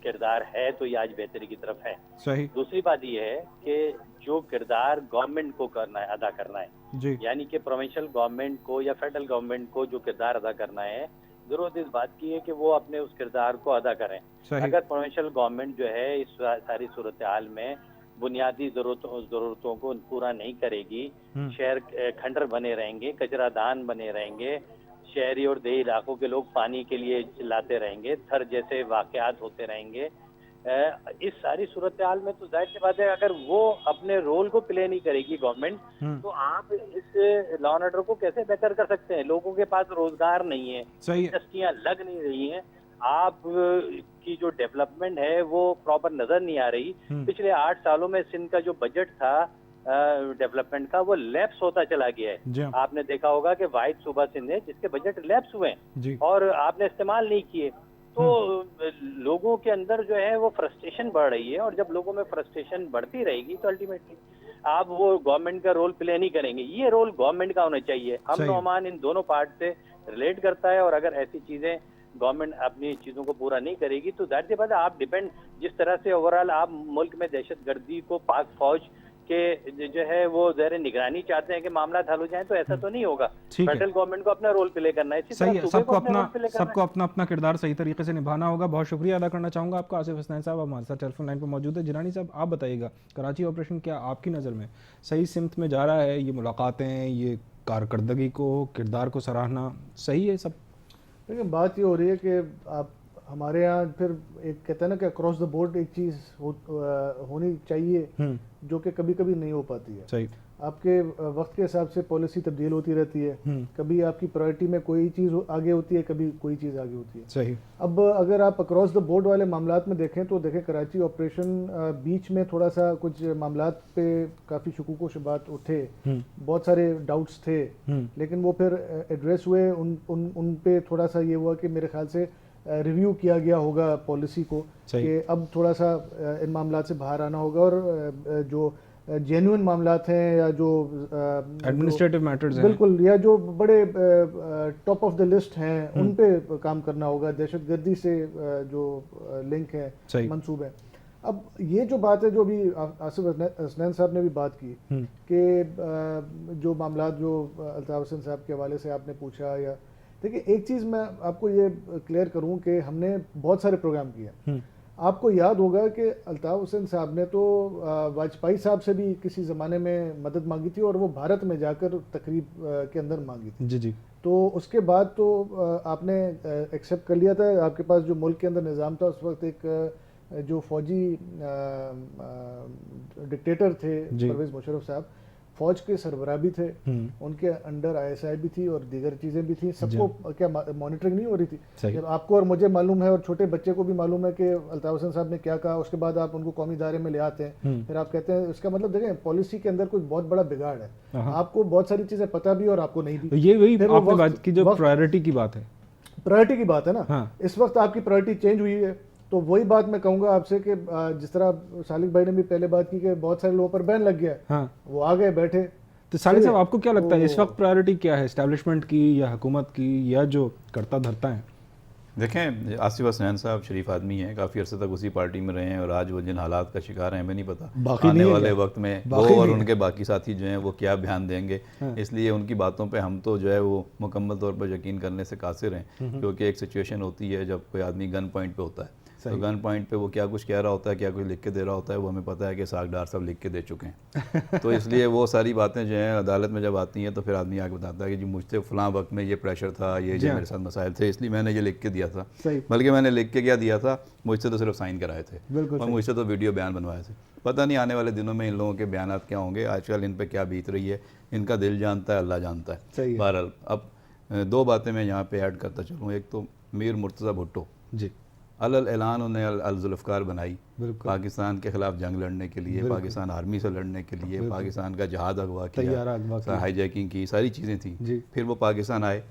[SPEAKER 4] किरदार है तो ये आज बेहतरी की तरफ है।
[SPEAKER 1] सही। दूसरी
[SPEAKER 4] बात ये है कि जो किरदार गवर्नमेंट को करना है, अदा करना है
[SPEAKER 1] जी,
[SPEAKER 4] यानी कि प्रोविंशियल गवर्नमेंट को या फेडरल गवर्नमेंट को जो किरदार अदा करना है, जरूरत इस बात की है कि वो अपने उस किरदार को अदा करें। अगर प्रोविंशियल गवर्नमेंट जो है इस सारी सूरत हाल में बुनियादी जरूरतों को पूरा नहीं करेगी, शहर खंडर बने रहेंगे, कचरादान बने रहेंगे, शहरी और देही इलाकों के लोग पानी के लिए चिल्लाते रहेंगे, थर जैसे वाकयात होते रहेंगे, इस सारी सूरत हाल में तो जाहिर सी बात है अगर वो अपने रोल को प्ले नहीं करेगी गवर्नमेंट, तो आप इस लॉ एंड ऑर्डर को कैसे बेहतर कर सकते हैं? लोगों के पास रोजगार नहीं है, इंडस्ट्रियां लग नहीं रही हैं, आप की जो डेवलपमेंट है वो प्रॉपर नजर नहीं आ रही। पिछले 8 सालों में सिंध का जो बजट था डेवलपमेंट का, वो लैप्स होता चला गया है। आपने देखा होगा कि वाहिद सूबा सिंध है जिसके बजट लैप्स हुए हैं और आपने इस्तेमाल नहीं किए। तो लोगों के अंदर जो है वो फ्रस्ट्रेशन बढ़ रही है, और जब लोगों में फ्रस्ट्रेशन बढ़ती रहेगी तो अल्टीमेटली आप वो गवर्नमेंट का रोल प्ले नहीं करेंगे। ये रोल गवर्नमेंट का होना चाहिए। अमन और अमान इन दोनों पार्ट से रिलेट करता है, और अगर ऐसी चीजें गवर्नमेंट अपनी चीजों को पूरा नहीं करेगी तो जाहिर सी बात है आप डिपेंड, जिस तरह से ओवरऑल आप मुल्क में दहशतगर्दी को पाक फौज के जो है वो ज़ेरे निगरानी चाहते हैं कि मामला हल हो जाए, तो ऐसा तो नहीं होगा। फेडरल गवर्नमेंट को अपना रोल प्ले करना है,
[SPEAKER 1] सही है। सबको अपना अपना किरदार सही तरीके से निभाना होगा। बहुत शुक्रिया अदा करना चाहूँगा आपका। आसिफ हसनैन साहब हमारे साथ टेलीफोन लाइन पर मौजूद है। जिलानी साहब, आप बताइएगा, कराची ऑपरेशन क्या आपकी नज़र में सही सिमत में जा रहा है? ये मुलाकातें, ये कारकर्दगी को, किरदार को सराहना सही है सब?
[SPEAKER 3] लेकिन बात ये हो रही है कि आप हमारे यहाँ फिर एक कहते हैं ना कि अक्रॉस द बोर्ड एक चीज़ होनी चाहिए जो कि कभी कभी नहीं हो पाती है।
[SPEAKER 1] सही।
[SPEAKER 3] आपके वक्त के हिसाब से पॉलिसी तब्दील होती रहती है, कभी आपकी प्रायोरिटी में कोई चीज़ आगे होती है, कभी कोई चीज़ आगे होती है।
[SPEAKER 1] सही।
[SPEAKER 3] अब अगर आप अक्रॉस द बोर्ड वाले मामलात में देखें तो देखें कराची ऑपरेशन बीच में थोड़ा सा कुछ मामलात पे काफ़ी शुकूक व शुबात उठे, बहुत सारे डाउट्स थे, लेकिन वो फिर एड्रेस हुए। उन पे थोड़ा सा ये हुआ कि मेरे ख्याल से रिव्यू किया गया होगा पॉलिसी को कि अब थोड़ा सा इन मामलात से बाहर आना होगा, और जो जेन्युइन मामलात हैं या जो
[SPEAKER 1] एडमिनिस्ट्रेटिव मैटर्स हैं,
[SPEAKER 3] बिल्कुल, या जो बड़े टॉप ऑफ द लिस्ट हैं, उन पे काम करना होगा। दहशतगर्दी से जो लिंक है, मंसूब है। अब ये जो बात है जो अभी आसिफ हसनैन साहब ने भी बात की कि जो मामलात जो अल्ताफ हुसैन साहब के हवाले से आपने पूछा, या देखिए एक चीज़ मैं आपको ये क्लियर करूं कि हमने बहुत सारे प्रोग्राम किए। आपको याद होगा कि अल्ताफ हुसैन साहब ने तो वाजपेयी साहब से भी किसी ज़माने में मदद मांगी थी, और वो भारत में जाकर तकरीब के अंदर मांगी थी।
[SPEAKER 1] जी। तो
[SPEAKER 3] उसके बाद तो आपने एक्सेप्ट कर लिया था। आपके पास जो मुल्क के अंदर निज़ाम था उस वक्त, एक जो फौजी डिक्टेटर थे परवेज़ मुशर्रफ साहब, फौज के सरबराह भी थे, उनके अंडर ISI भी थी और दीगर चीज़ें भी थी। सबको क्या मॉनिटरिंग नहीं हो रही थी? जब आपको और मुझे मालूम है और छोटे बच्चे को भी मालूम है कि अल्ताफ हुसैन साहब ने क्या कहा, उसके बाद आप उनको कौमी दायरे में ले आते हैं, फिर आप कहते हैं, इसका मतलब देखें पॉलिसी के अंदर कोई बहुत बड़ा बिगाड़ है। आपको बहुत सारी चीज़ें पता भी और आपको नहीं भी।
[SPEAKER 1] ये वही आपने बात की जो प्रायोरिटी की बात है,
[SPEAKER 3] प्रायोरिटी की बात है ना। इस वक्त आपकी प्रायोरिटी चेंज हुई है, तो वही बात मैं कहूंगा आपसे कि जिस तरह सालिक भाई ने भी पहले बात की कि बहुत सारे लोगों पर बैन लग गया, वो आ गए बैठे।
[SPEAKER 1] तो सालिक साहब, आपको क्या लगता है इस वक्त प्रायोरिटी क्या है, एस्टैब्लिशमेंट की या हुकूमत की या जो करता धरता है?
[SPEAKER 2] देखें, आसिफ हसनैन साहब शरीफ आदमी हैं, काफ़ी अर्से तक उसी पार्टी में रहे हैं, और आज वो जिन हालात का शिकार हैं हमें नहीं पता आने वाले वक्त में वो और उनके बाकी साथी जो हैं वो क्या बयान देंगे। इसलिए उनकी बातों पे हम तो जो है वो मुकम्मल तौर पर यकीन करने से कासिर हैं, क्योंकि एक सिचुएशन होती है जब कोई आदमी गन पॉइंट पे होता है, तो गन पॉइंट पे वो क्या कुछ कह रहा होता है, क्या कुछ लिख के दे रहा होता है, वो हमें पता है कि सागडार सब लिख के दे चुके हैं। तो इसलिए वो सारी बातें जो हैं अदालत में जब आती हैं तो फिर आदमी आगे बताता है कि जी मुझसे फ़लाँ वक्त में ये प्रेशर था, ये जो मेरे साथ मसाइल थे, इसलिए मैंने ये लिख के दिया था। बल्कि मैंने लिख के क्या दिया था, मुझसे तो सिर्फ साइन कराए थे और मुझसे तो वीडियो बयान बनवाए थे। पता नहीं आने वाले दिनों में इन लोगों के बयान क्या होंगे, आजकल इन पर क्या बीत रही है, इनका दिल जानता है, अल्लाह जानता है। बहरहाल अब 2 बातें मैं यहाँ पे ऐड करता चलूँ। एक तो मीर मुर्तज़ा भुट्टो जी, अलल ऐलान उन्हें अल-जुल्फ़कार बनाई,
[SPEAKER 1] बिल्कुल।
[SPEAKER 2] पाकिस्तान के ख़िलाफ़ जंग लड़ने के लिए, पाकिस्तान आर्मी से लड़ने के लिए, पाकिस्तान का जहाज़ अगवा
[SPEAKER 1] तैयारा अगवा
[SPEAKER 2] किया,
[SPEAKER 1] किया।
[SPEAKER 2] हाईजैकिंग की, सारी चीज़ें थी।
[SPEAKER 1] जी।
[SPEAKER 2] फिर वो पाकिस्तान आए,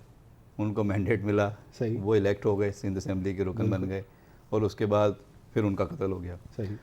[SPEAKER 2] उनको मैंडेट मिला,
[SPEAKER 1] सही।
[SPEAKER 2] वो इलेक्ट हो गए, सिंध असेंबली के रुकन बन गए, और उसके बाद फिर उनका कत्ल हो गया।
[SPEAKER 1] सही।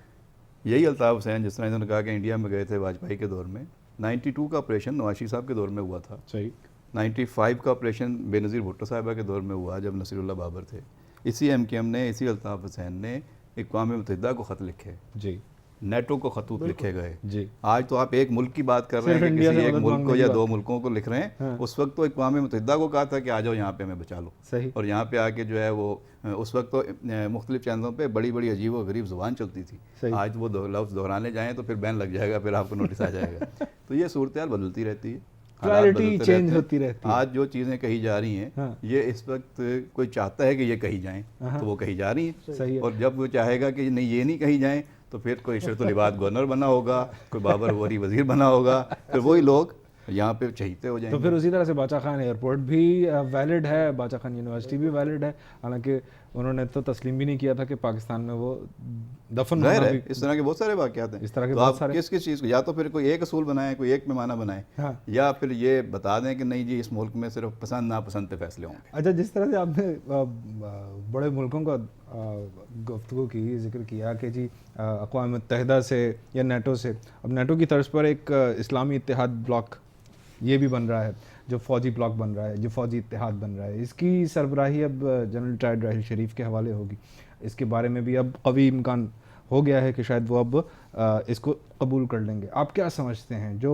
[SPEAKER 2] यही अल्ताफ़ हुसैन, जिस तरह इन्होंने कहा कि इंडिया में गए थे वाजपेयी के दौर में, 92 का ऑपरेशन नवाशी साहब के दौर में हुआ था,
[SPEAKER 1] सही।
[SPEAKER 2] 95 का ऑपरेशन बेनज़ीर भुट्टो साहिबा के दौर में हुआ जब नसीरुल्लाह बाबर थे। इसी MKM ने, इसी अल्ताफ़ हुसैन ने अक़वाम मुत्तहिदा को ख़त लिखे,
[SPEAKER 1] जी।
[SPEAKER 2] नेटो को खतूत लिखे गए।
[SPEAKER 1] जी।
[SPEAKER 2] आज तो आप एक मुल्क की बात कर रहे हैं कि किसी एक मुल्क को या दो मुल्कों को लिख रहे हैं।
[SPEAKER 1] हाँ।
[SPEAKER 2] उस वक्त तो अक़वाम मुत्तहिदा को कहा था कि आ जाओ यहाँ पे हमें बचा लो।
[SPEAKER 1] सही।
[SPEAKER 2] और यहाँ पे आके जो है वो उस वक्त तो मुख्तलिफ चैनलों पे बड़ी बड़ी अजीब व गरीब ज़ुबान चलती थी। आज वो लफ्ज़ दोहराने जाएँ तो फिर बैन लग जाएगा, फिर आपको नोटिस आ जाएगा। तो ये सूरत हाल बदलती रहती है,
[SPEAKER 1] क्लैरिटी चेंज होती रहती है।
[SPEAKER 2] आज जो चीज़ें कही जा रही हैं,
[SPEAKER 1] हाँ।
[SPEAKER 2] ये इस वक्त कोई चाहता है कि ये कही जाएँ तो वो कही जा रही हैं।
[SPEAKER 1] सही है।
[SPEAKER 2] और जब वो चाहेगा कि नहीं ये नहीं कही जाएँ तो फिर कोई इशरतुल इबाद गवर्नर बना होगा, कोई बाबर वरी वज़ीर बना होगा, फिर वही लोग यहाँ पे चहीते हो जाएंगे।
[SPEAKER 1] तो फिर उसी तरह से बाचा खान एयरपोर्ट भी वैलिड है, बाचा खान यूनिवर्सिटी भी वैलिड है, हालांकि उन्होंने तो तस्लीम भी नहीं किया था कि पाकिस्तान में वो दफन होना भी।
[SPEAKER 2] इस तरह के बहुत सारे वाक़यात हैं।
[SPEAKER 1] इस तरह के
[SPEAKER 2] तो
[SPEAKER 1] बहुत
[SPEAKER 2] आप
[SPEAKER 1] सारे
[SPEAKER 2] किस किस चीज़ को, या तो फिर कोई एक असूल बनाएं, कोई एक पैमाना बनाएं,
[SPEAKER 1] हाँ।
[SPEAKER 2] या फिर ये बता दें कि नहीं जी इस मुल्क में सिर्फ पसंद नापसंद पे फैसले होंगे।
[SPEAKER 1] अच्छा, जिस तरह से आपने बड़े मुल्कों का गुफ्तगू की, जिक्र किया कि जी अक़वाम मुत्तहिदा से या नेटो से, अब नेटो की तर्ज पर एक इस्लामी इत्तेहाद ब्लॉक ये भी बन रहा है, जो फ़ौजी ब्लॉक बन रहा है, जो फ़ौजी इत्तेहाद बन रहा है, इसकी सरबराही अब जनरल रिटायर्ड राहिल शरीफ के हवाले होगी। इसके बारे में भी अब कवी इम्कान हो गया है कि शायद वो अब इसको कबूल कर लेंगे। आप क्या समझते हैं, जो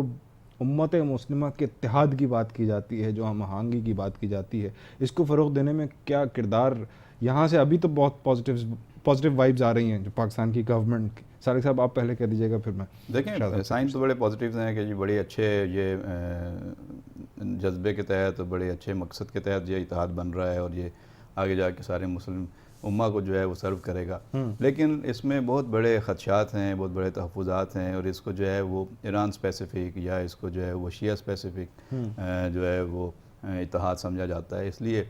[SPEAKER 1] उम्मत मुस्लिमा के इत्तेहाद की बात की जाती है, जो हम आहंगी की बात की जाती है, इसको फ़रोग़ देने में क्या किरदार यहाँ से? अभी तो बहुत पॉजिटिव वाइब्स आ रही हैं जो पाकिस्तान की गवर्नमेंट की। सारिक साहब आप पहले कह दीजिएगा, फिर मैं।
[SPEAKER 2] देखें, साइंस तो बड़े पॉजिटिव हैं कि जी बड़े अच्छे ये जज्बे के तहत, बड़े अच्छे मकसद के तहत ये इत्तेहाद बन रहा है और ये आगे जाके सारे मुस्लिम उम्मा को जो है वो सर्व करेगा। लेकिन इसमें बहुत बड़े ख़दशात हैं, बहुत बड़े तहफ़्फ़ुज़ात हैं, और इसको जो है वो ईरान स्पेसिफ़िक या इसको जो है वो शिया स्पेसिफ़िक जो है वो इत्तेहाद समझा जाता है। इसलिए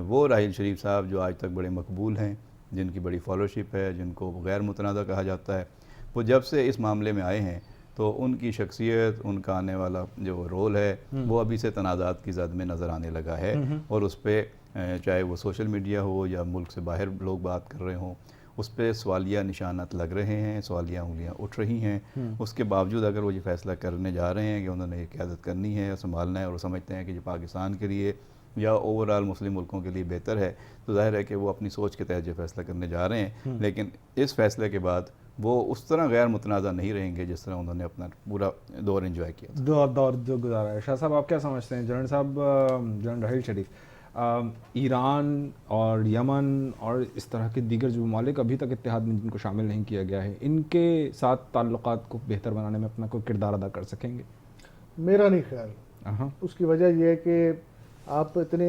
[SPEAKER 2] वो राहिल शरीफ साहब जो आज तक बड़े मकबूल हैं, जिनकी बड़ी फॉलोशिप है, जिनको गैर मुतनाज़ा कहा जाता है, वो जब से इस मामले में आए हैं तो उनकी शख्सियत, उनका आने वाला जो रोल है वो अभी से तनाज़ात की ज़द में नज़र आने लगा है। और उस पर चाहे वो सोशल मीडिया हो या मुल्क से बाहर लोग बात कर रहे हों, उस पर सवालिया निशानात लग रहे हैं, सवालिया उंगलियाँ उठ रही हैं। उसके बावजूद अगर वो ये फ़ैसला करने जा रहे हैं कि उन्होंने ये क़यादत करनी है, संभालना है, और समझते हैं कि जो पाकिस्तान के लिए या ओवरऑल मुस्लिम मुल्कों के लिए बेहतर है, तो ज़ाहिर है कि वो अपनी सोच के तहत ये फ़ैसला करने जा रहे हैं। लेकिन इस फ़ैसले के बाद वो उस तरह गैर मुतनाज़ा नहीं रहेंगे जिस तरह उन्होंने अपना पूरा दौर एंजॉय किया,
[SPEAKER 1] दौर जो गुजारा है। शाह साहब आप क्या समझते हैं? जनरल साहब, जनरल राहिल शरीफ, ईरान और यमन और इस तरह के दीगर जो ममालिक अभी तक इत्तेहाद में जिनको शामिल नहीं किया गया है, इनके साथ ताल्लुकात को बेहतर बनाने में अपना कोई किरदार अदा कर सकेंगे?
[SPEAKER 3] मेरा नहीं ख्याल। उसकी वजह यह है कि आप इतने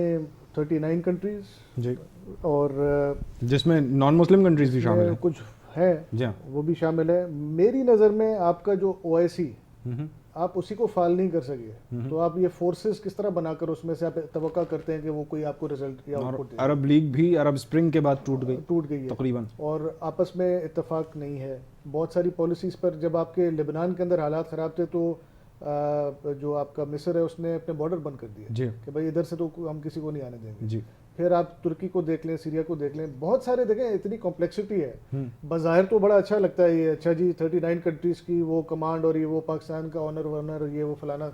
[SPEAKER 3] 39 कंट्रीज़
[SPEAKER 1] जी,
[SPEAKER 3] और
[SPEAKER 1] जिसमें नॉन मुस्लिम कंट्रीज़ भी शामिल हैं,
[SPEAKER 3] कुछ है जी, वो भी शामिल है। मेरी नज़र में आपका जो OIC, आप उसी को फाल नहीं कर सके, तो आप ये फोर्सेस किस तरह बनाकर उसमें से आप तवक्का करते हैं कि वो कोई आपको रिजल्ट या आउटपुट दे?
[SPEAKER 1] अरब लीग भी अरब स्प्रिंग के बाद टूट गई है तकरीबन,
[SPEAKER 3] और आपस में इत्तेफाक नहीं है बहुत सारी पॉलिसीज़ पर। जब आपके लेबनान के अंदर हालात ख़राब थे तो जो आपका मिस्र है उसने अपने बॉर्डर बंद कर दिए कि भाई इधर से तो हम किसी को नहीं आने देंगे जी। फिर आप तुर्की को देख लें, सीरिया को देख लें, बहुत सारे देखें, इतनी कॉम्प्लेक्सिटी है। बाहर तो बड़ा अच्छा लगता है ये, अच्छा जी 39 कंट्रीज़ की वो कमांड और ये वो पाकिस्तान का ऑनर वॉनर ये वो फलाना,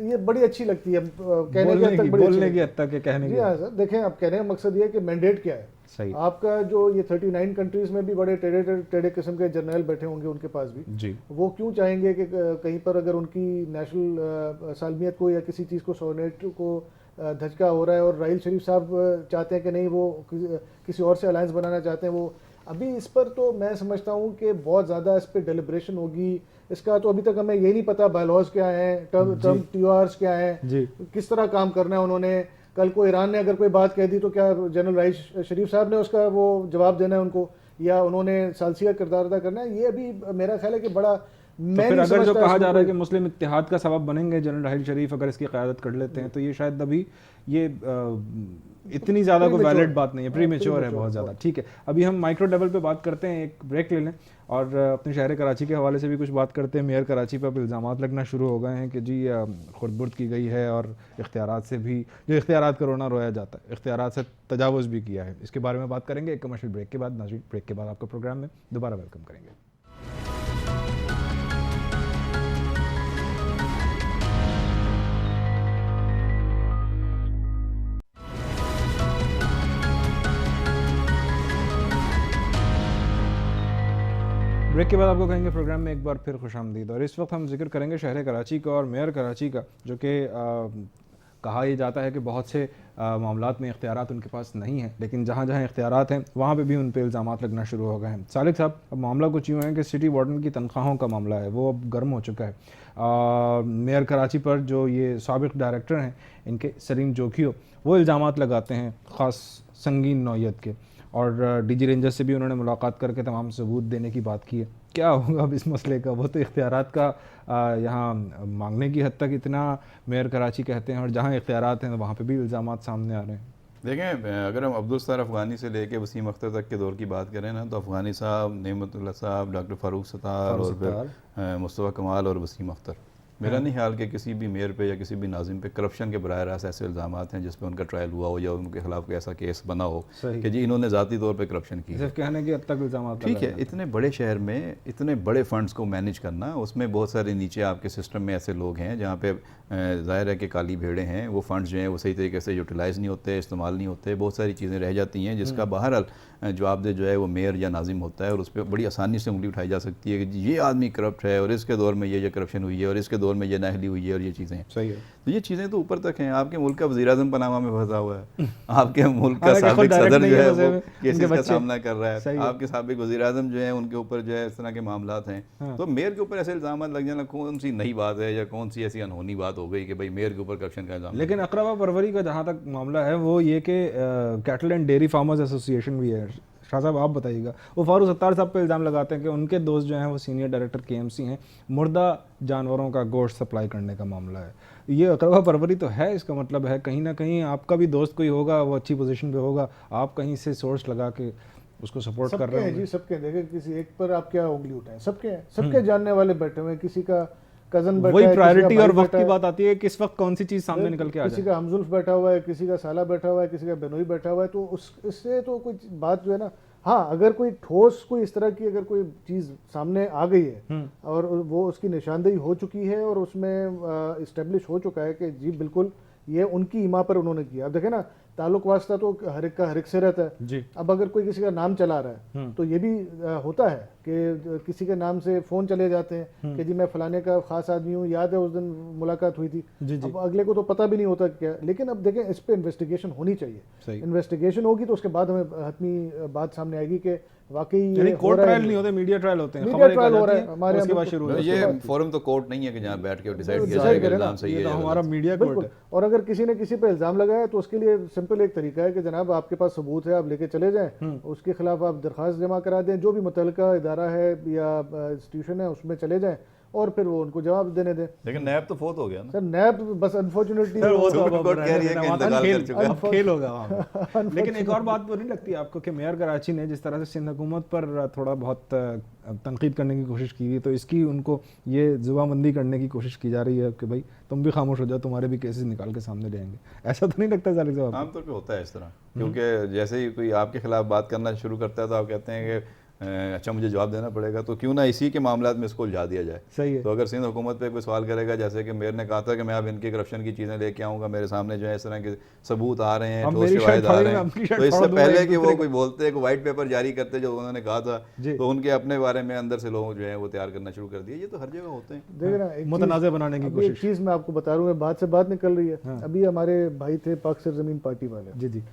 [SPEAKER 3] ये बड़ी अच्छी लगती है कहने की हद तक,
[SPEAKER 1] बोलने की हद तक कहने की।
[SPEAKER 3] हाँ सर, देखें आप कहने का मकसद ये है कि मैंडेट क्या है सही। आपका जो ये 39 कंट्रीज़ में भी बड़े टेढ़े किस्म के जर्नल बैठे होंगे उनके पास भी जी, वो क्यों चाहेंगे कि कहीं पर अगर उनकी नेशनल सालमियत को या किसी चीज़ को सोनेट को धचका हो रहा है और राहिल शरीफ साहब चाहते हैं कि नहीं वो किसी और से अलायंस बनाना चाहते हैं, वो अभी इस पर तो मैं समझता हूँ कि बहुत ज़्यादा इस पर डेलिब्रेशन होगी। इसका तो अभी तक हमें ये नहीं पता बायलॉज क्या हैं, टर्म TORs क्या हैं, किस तरह काम करना है उन्होंने। कल को ईरान ने अगर कोई बात कह दी तो क्या जनरल राहिल शरीफ साहब ने उसका वो जवाब देना है उनको, या उन्होंने सालसिया किरदार अदा करना है? ये अभी मेरा ख्याल है कि बड़ा
[SPEAKER 1] तो फिर अगर जो कहा जा रहा है कि मुस्लिम इत्तेहाद का सबब बनेंगे जनरल राहिल शरीफ अगर इसकी क़यादत कर लेते हैं, तो ये शायद अभी ये इतनी ज़्यादा कोई वैलिड बात नहीं है, प्री मेच्योर है बहुत ज़्यादा। ठीक है, अभी हम माइक्रो लेवल पे बात करते हैं, एक ब्रेक ले लें और अपने शहर कराची के हवाले से भी कुछ बात करते हैं। मेयर कराची पर अब इल्ज़ामात लगना शुरू हो गए हैं कि जी खुर्द-बुर्द की गई है और इख्तियारात से भी, जो इख्तियारात का रोना रोया जाता है, इख्तियारात से तजावुज़ भी किया है। इसके बारे में बात करेंगे एक कमर्शियल ब्रेक के बाद। नाज़रीन, ब्रेक के बाद आपको प्रोग्राम में दोबारा वेलकम करेंगे। ब्रेक के बाद आपको कहेंगे प्रोग्राम में एक बार फिर खुशामदीद। और इस वक्त हम जिक्र करेंगे शहर कराची का और मेयर कराची का, जो कि कहा यह जाता है कि बहुत से मामलात में इख्तियारात उनके पास नहीं हैं, लेकिन जहाँ जहाँ इख्तियारात हैं वहाँ पे भी उन पे इल्ज़ामात लगना शुरू हो गए हैं। सालिक साहब, अब मामला कुछ यूँ है कि सिटी वार्डन की तनख्वाहों का मामला है, वो अब गर्म हो चुका है। मेयर कराची पर जो ये साबिक़ डायरेक्टर हैं इनके, सलीम जोखियो, वो इल्ज़ामात लगाते हैं ख़ास संगीन नौयत के, और डीजी रेंजर से भी उन्होंने मुलाकात करके तमाम सबूत देने की बात की है। क्या होगा अब इस मसले का? वो तो इख्तियारात का यहाँ मांगने की हद तक इतना मेयर कराची कहते हैं, और जहाँ इख्तियारात हैं वहाँ पे भी इल्ज़ामात सामने आ रहे हैं।
[SPEAKER 2] देखें, अगर हम अब्दुल सत्तार अफ़गानी से लेके वसीम अख्तर तक के दौर की बात करें ना, तो अफ़गानी साहब, नेमतुल्लाह साहब, डॉक्टर फ़ारूक सत्तार और फिर मुस्तफ़ा कमाल और वसीम अख्तर, मेरा नहीं ख्याल कि किसी भी मेयर पे या किसी भी नाज़िम पे करप्शन के बराह रास्त ऐसे इल्ज़ामात हैं जिस पे उनका ट्रायल हुआ हो या उनके खिलाफ कोई ऐसा केस बना हो कि जी इन्होंने ज़ाती तौर पे करप्शन की।
[SPEAKER 1] सिर्फ कहने के हद तक इल्ज़ामात।
[SPEAKER 2] ठीक है, इतने बड़े शहर में इतने बड़े फंड्स को मैनेज करना, उसमें बहुत सारे नीचे आपके सिस्टम में ऐसे लोग हैं जहाँ पे ज़ाहिर है कि काली भेड़ें हैं, वो फंड्स जो हैं वो सही तरीके से यूटिलाइज़ नहीं होते, इस्तेमाल नहीं होते, बहुत सारी चीज़ें रह जाती हैं जिसका बहरहाल जवाबदेह जो है वो मेयर या नाजिम होता है, और उस पर बड़ी आसानी से उंगली उठाई जा सकती है कि ये आदमी करप्ट है और इसके दौर में ये करप्शन हुई है और इसके दौर में ये नाहली हुई है और ये चीज़ें।
[SPEAKER 1] सही है,
[SPEAKER 2] तो ये चीज़ें तो ऊपर तक हैं। आपके मुल्क का वज़ीर-ए-आज़म पनामा में फंसा हुआ है, आपके मुल्क का साबिक़ सदर जो है वो केसेस का सामना कर रहा है, आपके साबिक़ वज़ीर-ए-आज़म जो है उनके ऊपर जो है इस तरह के मामलात हैं। तो मेयर के ऊपर ऐसे इल्ज़ाम लग जाना कौन सी नई बात है या कौन सी ऐसी अनहोनी बात हो गई कि भाई मेयर के ऊपर करप्शन का इल्ज़ाम।
[SPEAKER 1] लेकिन अकरबा परवरी का जहाँ तक मामला है वो ये कि cattle and dairy farmers association भी है। शाह साहब आप बताइएगा, वो फारूक सत्तार साहब पे इल्ज़ाम लगाते हैं कि उनके दोस्त जो हैं वो सीनियर डायरेक्टर KMC हैं, मुर्दा जानवरों का गोश्त सप्लाई करने का मामला है। ये अकरबा परवरी तो है, इसका मतलब है कहीं ना कहीं आपका भी दोस्त कोई होगा, वो अच्छी पोजीशन पे होगा, आप कहीं से सोर्स लगा के उसको सपोर्ट कर रहे हैं।
[SPEAKER 3] जी सबके, देखिए किसी एक पर आप क्या उंगली उठाएं, सबके जानने वाले बैठे हुए, किसी का कजन बैठा है,
[SPEAKER 1] वही प्रायोरिटी और वक्त की बात आती है, किस वक्त कौन सी चीज़ सामने निकल के आ जाए।
[SPEAKER 3] किसी का हमजुल्फ बैठा हुआ है, किसी का साला बैठा हुआ है, किसी का बेनोई बैठा हुआ है, तो इससे तो कोई बात जो है ना, हाँ अगर कोई ठोस कोई इस तरह की अगर कोई चीज़ सामने आ गई है और वो उसकी निशानदेही हो चुकी है और उसमें इस्टेब्लिश हो चुका है कि जी बिल्कुल ये उनकी ईमा पर उन्होंने किया। अब देखें ना, ताल्लुक वास्ता तो हर एक का हर एक से रहता है
[SPEAKER 1] जी।
[SPEAKER 3] अब अगर कोई किसी का नाम चला रहा है तो ये भी होता है कि किसी के नाम से फ़ोन चले जाते हैं कि जी मैं फलाने का ख़ास आदमी हूँ, याद है उस दिन मुलाकात हुई थी। अब अगले को तो पता भी नहीं होता क्या, लेकिन अब देखें इस पर इन्वेस्टिगेशन होनी चाहिए। इन्वेस्टिगेशन होगी तो उसके बाद हमें हतमी बात सामने आएगी कि वाकई
[SPEAKER 1] कोर्ट ट्रायल नहीं होते, मीडिया ट्रायल होते हैं,
[SPEAKER 3] मीडिया ट्रायल हो रहा है हमारे
[SPEAKER 1] उसके बाद शुरू होता है।
[SPEAKER 2] ये फोरम तो कोर्ट नहीं है कि जहाँ बैठ के डिसाइड किया जाएगा इल्ज़ाम सही है,
[SPEAKER 1] हमारा मीडिया कोर्ट है।
[SPEAKER 3] और अगर किसी ने किसी पे इल्ज़ाम लगाया तो उसके लिए सिंपल एक तरीका है कि जनाब आपके पास सबूत है, आप लेके चले जाएं, उसके खिलाफ आप दरख्वास्त जमा करा दें, जो भी मुतल्लिका इदारा है या इंस्टीट्यूशन है उसमें चले जाएं और फिर वो उनको जवाब देने दें।
[SPEAKER 2] लेकिन नैब तो फोत हो गया ना
[SPEAKER 3] सर, नैब बस अनफॉर्चुनेटली
[SPEAKER 1] खेल होगा। लेकिन एक और बात बुरी लगती है आपको कि मेयर कराची ने जिस तरह से सिंध हुकूमत पर थोड़ा बहुत तनकीद करने की कोशिश की है, तो इसकी उनको ये जुबानबंदी करने की कोशिश की जा रही है कि भाई तुम भी खामोश हो जाओ, तुम्हारे भी केसेस निकाल के सामने ले आएंगे। ऐसा तो नहीं लगता सालिक साहब?
[SPEAKER 2] आमतौर पर होता है इस तरह, क्योंकि जैसे ही कोई आपके खिलाफ बात करना शुरू करता है तो आप कहते हैं कि अच्छा मुझे जवाब देना पड़ेगा, तो क्यों ना इसी के मामलात में इसको उलझा दिया जाए।
[SPEAKER 1] सही है।
[SPEAKER 2] तो अगर सिंध हुकूमत पे कोई सवाल करेगा, जैसे कि मेयर ने कहा था कि मैं अब इनकी करप्शन की चीज़ें लेके आऊँगा, मेरे सामने जो है इस तरह के सबूत आ रहे हैं, ठोस शवाहिद आ रहे हैं, तो इससे पहले कि वो कोई बोलते हैं, कोई वाइट पेपर जारी करते जो उन्होंने कहा था, तो उनके अपने बारे में अंदर से लोग जो है वो तैयार करना शुरू कर दिए। ये तो हर जगह होते हैं,
[SPEAKER 3] देखिए ना,
[SPEAKER 1] मुतनाज़े बनाने की कोशिश।
[SPEAKER 3] एक चीज़ मैं आपको बता रहा हूँ, बात से बात निकल रही है। अभी हमारे भाई थे पाक सरजमीन पार्टी वाले,
[SPEAKER 1] जी,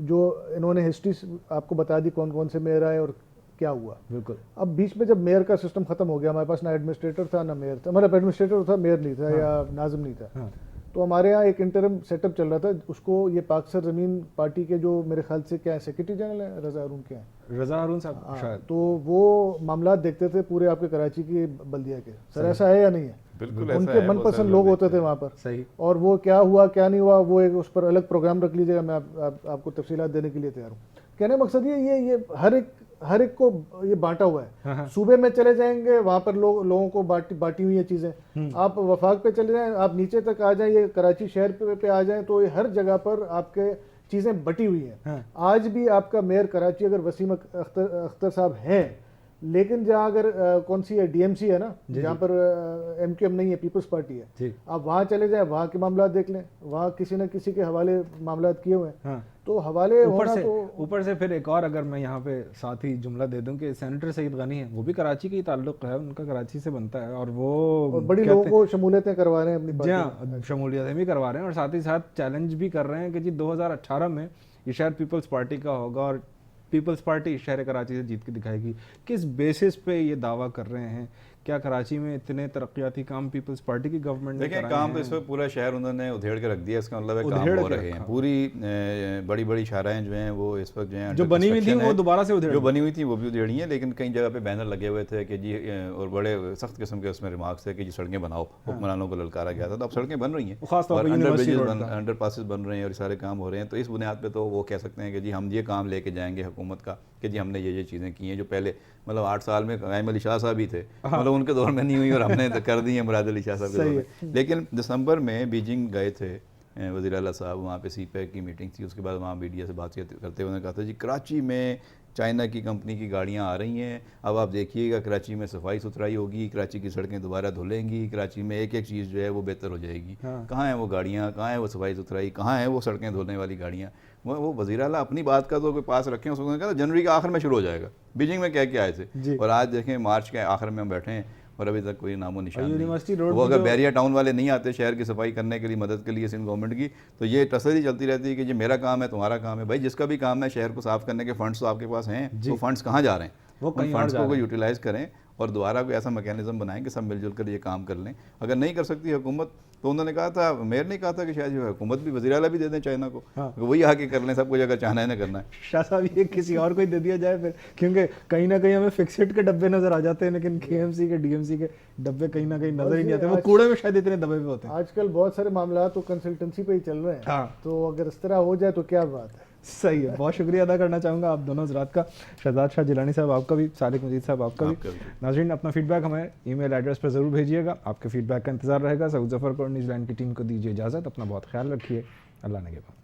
[SPEAKER 3] जो इन्होंने हिस्ट्री आपको बता दी कौन कौन से मेयर आए और क्या हुआ।
[SPEAKER 1] बिल्कुल।
[SPEAKER 3] अब बीच में जब मेयर का सिस्टम खत्म हो गया, हमारे पास ना एडमिनिस्ट्रेटर था ना मेयर था, मतलब एडमिनिस्ट्रेटर था, मेयर नहीं था या नाजिम नहीं था, तो हमारे यहाँ एक इंटरम सेटअप चल रहा था, उसको ये पाक सर ज़मीन पार्टी के जो मेरे ख्याल से क्या है सेक्रेटरी जनरल है रज़ा हारून के हैं,
[SPEAKER 1] रज़ा हारून साहब
[SPEAKER 3] हाँ,
[SPEAKER 1] शायद।
[SPEAKER 3] तो वो मामला देखते थे पूरे आपके कराची की बल्दिया के। सर ऐसा है या नहीं है?
[SPEAKER 2] बिल्कुल ऐसा
[SPEAKER 3] उनके
[SPEAKER 2] है, बहुत
[SPEAKER 3] मनपसंद
[SPEAKER 2] सारे
[SPEAKER 3] लोग होते
[SPEAKER 2] देखते
[SPEAKER 3] थे वहाँ पर।
[SPEAKER 1] सही।
[SPEAKER 3] और वो क्या हुआ क्या नहीं हुआ वो एक उस पर अलग प्रोग्राम रख लीजिएगा, मैं आपको तफसीलात देने के लिए तैयार हूँ। कहने का मकसद ये हर एक को ये बांटा हुआ है। सूबे में चले जाएंगे वहाँ पर लोगों को बांटी हुई है चीज़ें। आप वफाक पे चले जाएं, आप नीचे तक आ जाएं, ये कराची शहर पे आ जाएं, तो ये हर जगह पर आपके चीज़ें बटी हुई हैं। आज भी आपका मेयर कराची अगर वसीम अख्तर साहब हैं, लेकिन जहाँ अगर कौन सी है डीएमसी है ना, जहाँ पर एमक्यूएम नहीं है, पीपल्स पार्टी है, आप वहाँ चले जाएं, वहाँ के मामला देख लें, वहाँ किसी न किसी के हवाले मामला किए हुए हैं। तो हवाले
[SPEAKER 1] ऊपर से फिर एक और अगर मैं यहाँ पे साथ ही जुमला दे दूं कि सेनेटर सईद गनी है, वो भी कराची के ही ताल्लुक है, उनका कराची से बनता है, और वो
[SPEAKER 3] बड़ी लोगों को शमूलियतें करवा रहे हैं अपनी
[SPEAKER 1] जी हाँ, शमूलियतें भी करवा रहे हैं और साथ ही साथ चैलेंज भी कर रहे हैं कि जी 2018 में ये शहर पीपल्स पार्टी का होगा और पीपल्स पार्टी शहर कराची से जीत के दिखाएगी। किस बेसिस पे ये दावा कर रहे हैं? क्या कराची में इतने तरक्याती काम पीपल्स पार्टी की गवर्नमेंट ने
[SPEAKER 2] देखिए काम तो इस वक्त पूरा शहर उन्होंने उधेड़ के रख दिया, इसका मतलब है काम हो रहे हैं। पूरी बड़ी बड़ी शाराएं जो हैं वो इस वक्त जो हैं
[SPEAKER 1] जो बनी हुई थी वो दोबारा से उधेड़,
[SPEAKER 2] जो बनी हुई थी वो भी उधेड़ी हैं, लेकिन कई जगह पे बैनर लगे हुए थे कि जी, और बड़े सख्त किस्म के उसमें रिमार्क्स थे कि जी सड़कें बनाओ, हुक्मरानों को ललकारा गया था। तो अब सड़कें बन रही हैं और अंडर पासिस बन रहे हैं और सारे काम हो रहे हैं। तो इस बुनियाद पर तो वो कह सकते हैं कि जी हम ये काम लेके जाएंगे हुकूमत का कि जी हमने ये चीज़ें की हैं जो पहले मतलब 8 साल में कायम अली शाह साहब ही थे, मतलब उनके दौर में नहीं हुई और हमने कर दी है मुराद अली शाह साहब के दौर में। लेकिन दिसंबर में बीजिंग गए थे वज़ीर आला साहब, वहाँ पे सीपैक की मीटिंग थी, उसके बाद वहाँ मीडिया से बातचीत करते हुए उन्होंने कहा था जी कराची में चाइना की कंपनी की गाड़ियाँ आ रही हैं, अब आप देखिएगा कराची में सफाई सुथराई होगी, कराची की सड़कें दोबारा धुलेंगी, कराची में एक एक चीज़ जो है वो बेहतर हो जाएगी। कहाँ है वो गाड़ियाँ, कहाँ है वो सफाई सुथराई, कहाँ है वो सड़कें धुलने वाली गाड़ियाँ? वो वज़ीर आला अपनी बात का तो कोई पास रखें, उसने कहा जनवरी के आखिर में शुरू हो जाएगा। बीजिंग में क्या क्या आए थे और आज देखें मार्च के आखिर में हम बैठे हैं और अभी तक कोई नामो निशान नहीं। वो अगर बैरिया टाउन वाले नहीं आते शहर की सफाई करने के लिए, मदद के लिए सिंध गवर्नमेंट की, तो ये तसल्ली चलती रहती है कि ये मेरा काम है, तुम्हारा काम है। भाई जिसका भी काम है शहर को साफ करने के फंड्स तो आपके पास हैं, वो फंड्स कहाँ जा रहे हैं? वो फंड्स को यूटिलाइज करें और दोबारा कोई ऐसा मैकेनिज्म बनाएं कि सब मिलजुल कर ये काम कर लें। अगर नहीं कर सकती हुकूमत तो उन्होंने कहा था, मेयर ने कहा था कि शायद जो हुकूमत भी वज़ीर आला भी दे दें चाइना को, वही आके कर लें सब कुछ, अगर चाहना है ना करना है।
[SPEAKER 1] शाह साहब ये किसी और को ही दे दिया जाए फिर, क्योंकि कहीं ना कहीं हमें फिक्सेड के डब्बे नजर आ जाते हैं लेकिन केएमसी के डीएमसी के डब्बे कहीं ना कहीं नजर ही नहीं आते, वो कूड़े में शायद इतने दबे हुए होते हैं।
[SPEAKER 3] आजकल बहुत सारे मामला तो कंसल्टेंसी पे ही चल रहे हैं, तो अगर इस तरह हो जाए तो क्या बात है।
[SPEAKER 1] सही है, बहुत शुक्रिया अदा करना चाहूँगा आप दोनों हज़रात का, शहजाद शाह जिलानी साहब आपका भी, सालिक मजीद साहब आपका भी। नाज़रीन अपना फीडबैक हमें ईमेल एड्रेस पर ज़रूर भेजिएगा, आपके फीडबैक का इंतज़ार रहेगा। सऊद ज़फ़र को और न्यूज़ीलैंड की टीम को दीजिए इजाज़त, अपना बहुत ख्याल रखिए, अल्लाह ने के बाद।